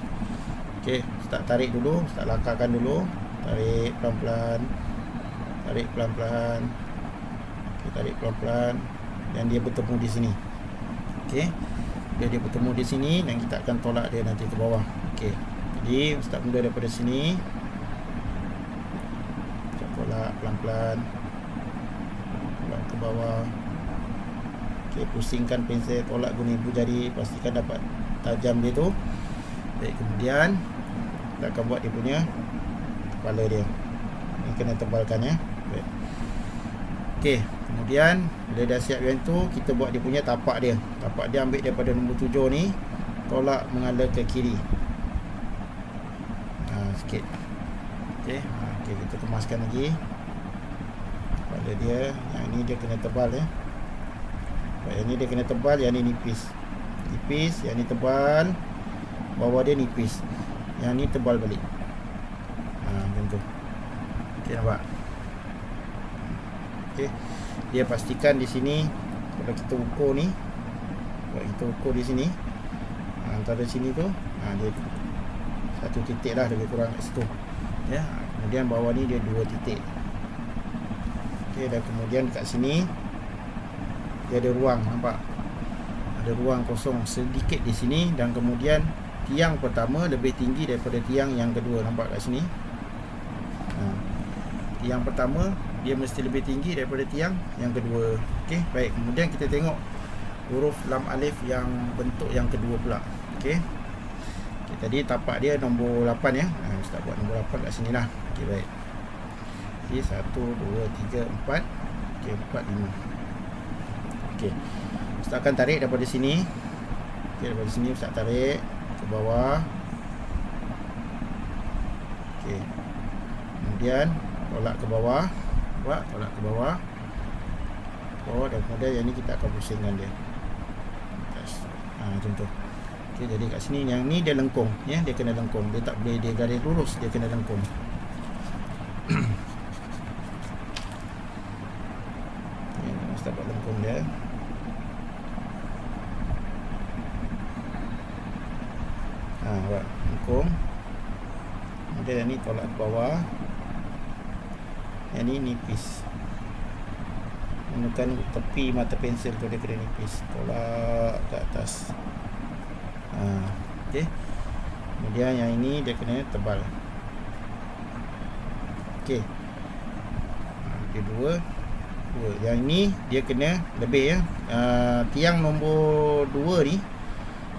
Okey, Ustaz tarik dulu, Ustaz langkahkan dulu. Tarik pelan-pelan. Tarik pelan-pelan. Okey, tarik pelan-pelan, dan dia bertemu di sini. Okey. Dia bertemu di sini dan kita akan tolak dia nanti ke bawah. Okey. Jadi Ustaz mula daripada sini. Ustaz tolak pelan-pelan. Tolak ke bawah. Okey, pusingkan pensel, tolak guna ibu jari, pastikan dapat tajam dia tu. Baik, kemudian kita akan buat dia punya kepala dia. Ini kena tebalkan, ya. Baik. Okey, kemudian bila dah siap yang tu, kita buat dia punya tapak dia. Tapak dia ambil daripada nombor 7 ni, tolak mengalir ke kiri. Sikit. Okey, kita kemaskan lagi. Kepala dia, yang ini dia kena tebal, ya. Yang ni dia kena tebal, yang ni nipis. Nipis, yang ni tebal, bawah dia nipis. Yang ni tebal balik. Macam tu. Okey, nampak? Okey. Dia pastikan di sini kalau kita ukur ni, kalau kita ukur di sini, antara sini tu, dia satu titik lah lebih kurang kat situ. Ya, kemudian bawah ni dia 2 titik. Okey, dan kemudian kat sini dia ada ruang, nampak? Ada ruang kosong sedikit di sini, dan kemudian tiang pertama lebih tinggi daripada tiang yang kedua, nampak kat sini. Tiang pertama dia mesti lebih tinggi daripada tiang yang kedua. Okey, baik. Kemudian kita tengok huruf lam alif yang bentuk yang kedua pula. Okey. Okay, tadi tapak dia nombor 8 ya. Ustaz buat nombor 8 kat sini lah. Okey, baik. Okey, 1 2 3 4. Okey, 4 5. Okey. Ustaz akan tarik daripada sini. Okey, daripada sini Ustaz tarik ke bawah. Okey. Kemudian tolak ke bawah. Tolak ke bawah. Dan kemudian yang ni kita akan pusingkan dia. Macam tu. Okey, jadi kat sini yang ni dia lengkung ya, dia kena lengkung. Dia tak boleh dia garis lurus, dia kena lengkung. Ni Ustaz buat lengkung dia. Buat lengkung. Kemudian yang ni tolak ke bawah. Yang ni nipis. Gunakan tepi mata pensel tu, dia kena nipis. Tolak ke atas. Okey. Kemudian yang ini dia kena tebal. Okey. Okey, dua. Yang ini dia kena lebih ya. Tiang nombor 2 ni,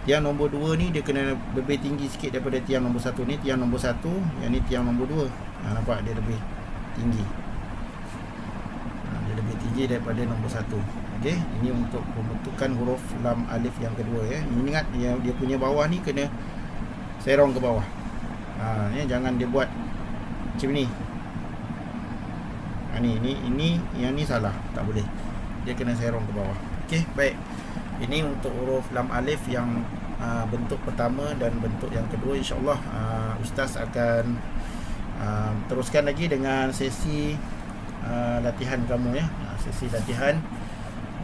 tiang nombor 2 ni dia kena lebih tinggi sikit daripada tiang nombor 1 ni. Tiang nombor 1, yang ni tiang nombor 2. Nampak dia lebih tinggi. Dia lebih tinggi daripada nombor 1. Okey, ini untuk pembentukan huruf lam alif yang kedua ya. Ingat dia punya bawah ni kena serong ke bawah. Ya, jangan dia buat macam ni. Ini yang ni salah, tak boleh. Dia kena serong ke bawah. Okey, baik. Ini untuk huruf lam alif yang bentuk pertama dan bentuk yang kedua. InsyaAllah Ustaz akan teruskan lagi dengan sesi latihan kamu ya. Sesi latihan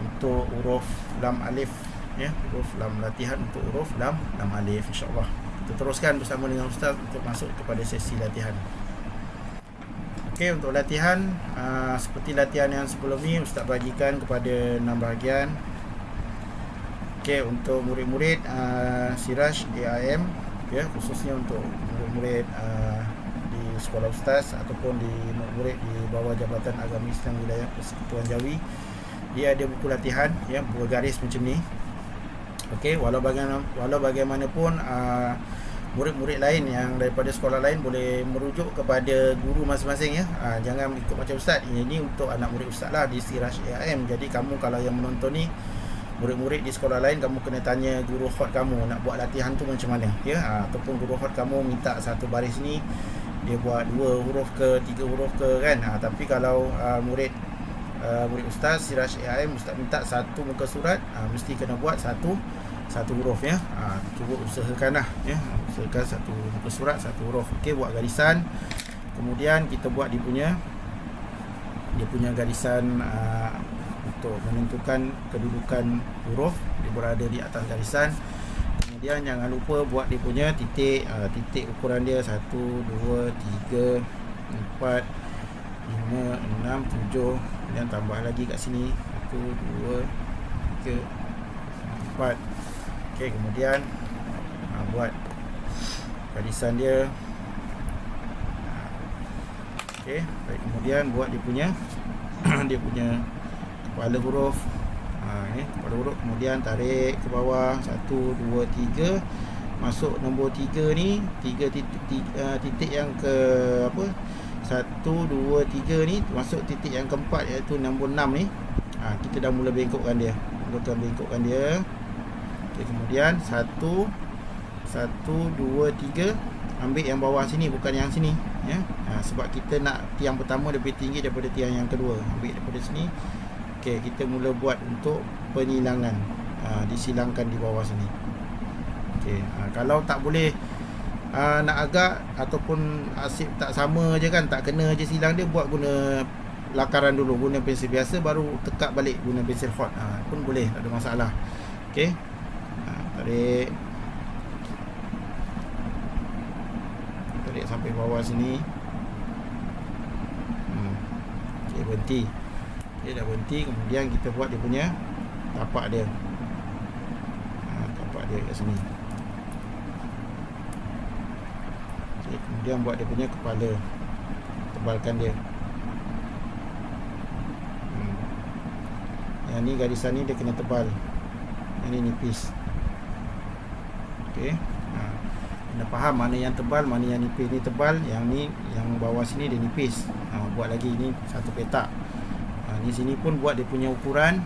untuk huruf lam alif ya, huruf lam, latihan untuk huruf lam alif. InsyaAllah kita teruskan bersama dengan Ustaz untuk masuk kepada sesi latihan. Okey, untuk latihan seperti latihan yang sebelum ni Ustaz bagikan kepada 6 bahagian. Okey, untuk murid-murid Siraj AIM ya, khususnya untuk murid-murid di sekolah Ustaz ataupun di murid di bawah Jabatan Agama Islam Wilayah Persekutuan Jawi, dia ada buku latihan ya, bergaris macam ni. Okey, walau bagaimanapun murid-murid lain yang daripada sekolah lain boleh merujuk kepada guru masing-masing ya. Jangan ikut macam Ustaz. Ini untuk anak murid Ustaz lah di Siraj AIM. Jadi kamu kalau yang menonton ni murid-murid di sekolah lain, kamu kena tanya guru khot kamu nak buat latihan tu macam mana ya. Ataupun guru khot kamu minta satu baris ni dia buat 2 huruf ke 3 huruf ke kan. Tapi kalau murid Ustaz Siraj AIM, Ustaz minta satu muka surat, mesti kena buat satu huruf ya. Cuba usahakanlah ya, usahakan satu muka surat satu huruf. Okey, buat garisan. Kemudian kita buat dia punya garisan untuk menentukan kedudukan huruf, dia berada di atas garisan. Kemudian jangan lupa buat dia punya titik. Titik ukuran dia 1 2 3 4 5 6 7. Kemudian tambah lagi kat sini 1 2 3 4. Okey, kemudian buat garisan dia. Okey, baik. Kemudian buat dia punya dia punya kepala huruf. Ni kepala huruf. Kemudian tarik ke bawah 1 2 3. Masuk nombor 3 ni, 3 titik yang ke apa? 1 2 3 ni masuk titik yang keempat, iaitu nombor 6 ni. Kita dah mula bengkokkan dia. Bengkokkan dia. Okey, kemudian 1 2 3, ambil yang bawah sini, bukan yang sini ya. Sebab kita nak tiang pertama lebih tinggi daripada tiang yang kedua. Ambil daripada sini. Okey, kita mula buat untuk penyilangan. Disilangkan di bawah sini. Okey, kalau tak boleh nak agak ataupun asyik tak sama je kan, tak kena je silang dia, buat guna lakaran dulu, guna pensel biasa baru tekak balik guna pensel hot pun boleh, tak ada masalah. Okey, tarik sampai bawah sini. Okey, berhenti. Okey, dah berhenti. Kemudian kita buat dia punya tapak dia. Tapak dia kat sini. Okey, kemudian buat dia punya kepala, tebalkan dia. Yang ni garisan ni dia kena tebal, yang ni nipis. Okey, kena faham mana yang tebal, mana yang nipis. Ni tebal, yang ni, yang bawah sini dia nipis. Buat lagi ni satu petak. Ni sini pun buat dia punya ukuran,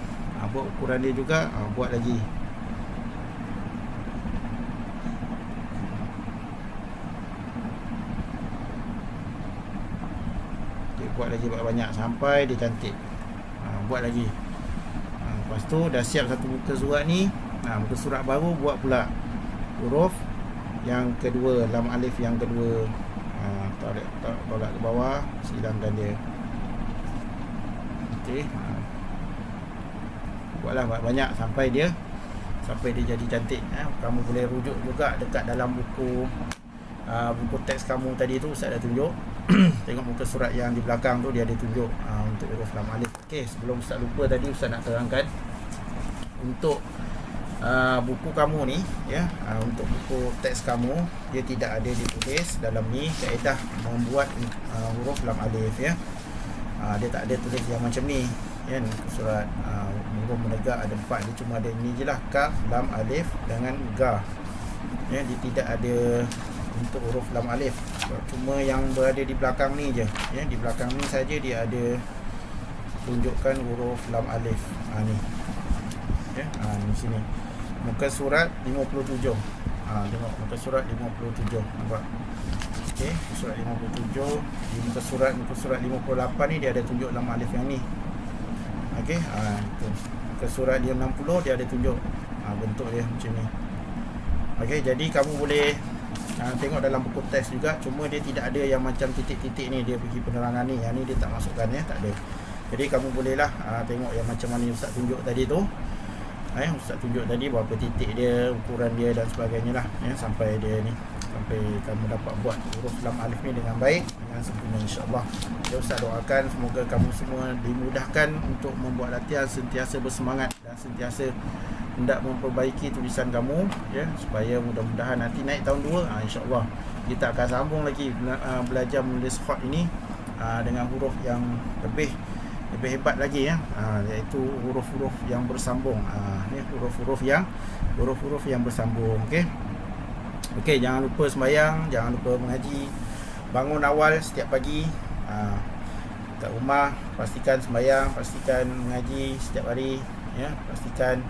buat ukuran dia juga, buat lagi. Okay, buat lagi banyak sampai dia cantik. Buat lagi. Lepas tu dah siap satu muka surat ni. Muka surat baru buat pula huruf yang kedua, lam alif yang kedua. Tolak ke bawah, silangkan dia. Okey, buatlah banyak sampai dia jadi cantik. Kamu boleh rujuk juga dekat dalam buku teks kamu tadi tu, Ustaz dah tunjuk. Tengok muka surat yang di belakang tu, dia ada tunjuk untuk huruf lam alif. Okey, sebelum Ustaz lupa tadi, Ustaz nak terangkan untuk buku kamu ni ya, untuk buku teks kamu, dia tidak ada ditulis dalam ni kaedah membuat huruf lam alif ya. Dia tak ada tulis yang macam ni ya. Surat huruf menegak ada 4, dia cuma ada ni je lah, kaf, lam, alif dengan ga ya. Dia tidak ada untuk huruf lam alif, cuma yang berada di belakang ni je ya. Di belakang ni saja dia ada tunjukkan huruf lam alif. Ni ya, di sini muka surat 57. Tengok muka surat 57, nampak? Okey, surat 57. Di muka surat 58 ni dia ada tunjuk lam alif yang ni. Okey, itu. Muka surat dia 60 dia ada tunjuk bentuk dia macam ni. Okey, jadi kamu boleh tengok dalam buku teks juga, cuma dia tidak ada yang macam titik-titik ni, dia bagi penerangan ni. Yang ni dia tak masukkan ya, tak ada. Jadi kamu bolehlah tengok yang macam mana Ustaz tunjuk tadi tu. Ustaz tunjuk tadi berapa titik dia, ukuran dia dan sebagainya lah ya, sampai dia ni, sampai kamu dapat buat huruf lam alif ni dengan baik, dengan sempurna, insya-Allah. Ya, Ustaz doakan semoga kamu semua dimudahkan untuk membuat latihan, sentiasa bersemangat dan sentiasa hendak memperbaiki tulisan kamu ya, supaya mudah-mudahan nanti naik tahun 2 insya-Allah kita akan sambung lagi belajar menulis hot ini dengan huruf yang lebih hebat lagi ya, iaitu huruf-huruf yang bersambung. Ni huruf-huruf yang bersambung. Okey, jangan lupa sembahyang, jangan lupa mengaji, bangun awal setiap pagi kat rumah, pastikan sembahyang, pastikan mengaji setiap hari ya, pastikan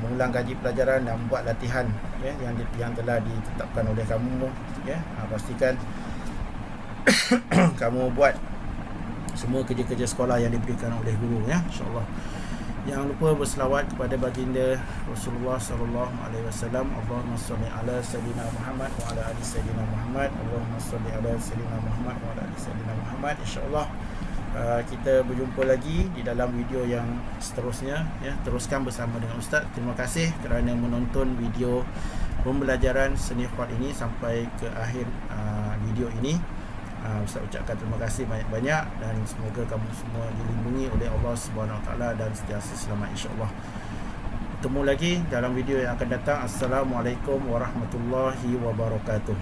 mengulang kaji pelajaran dan buat latihan ya, yang telah ditetapkan oleh kamu ya. Pastikan kamu buat semua kerja-kerja sekolah yang diberikan oleh guru ya, insya-Allah. Jangan lupa berselawat kepada baginda Rasulullah sallallahu alaihi wasallam. Allahumma shalli ala sayyidina Muhammad wa ala ali sayyidina Muhammad. Allahumma shalli ala sayyidina Muhammad wa ala ali sayyidina Muhammad. Insya-Allah kita berjumpa lagi di dalam video yang seterusnya ya. Teruskan bersama dengan Ustaz. Terima kasih kerana menonton video pembelajaran seni khuat ini sampai ke akhir video ini. Ustaz ucapkan terima kasih banyak-banyak dan semoga kamu semua dilindungi oleh Allah Subhanahu Wa Taala dan sentiasa selamat, insya-Allah. Bertemu lagi dalam video yang akan datang. Assalamualaikum warahmatullahi wabarakatuh.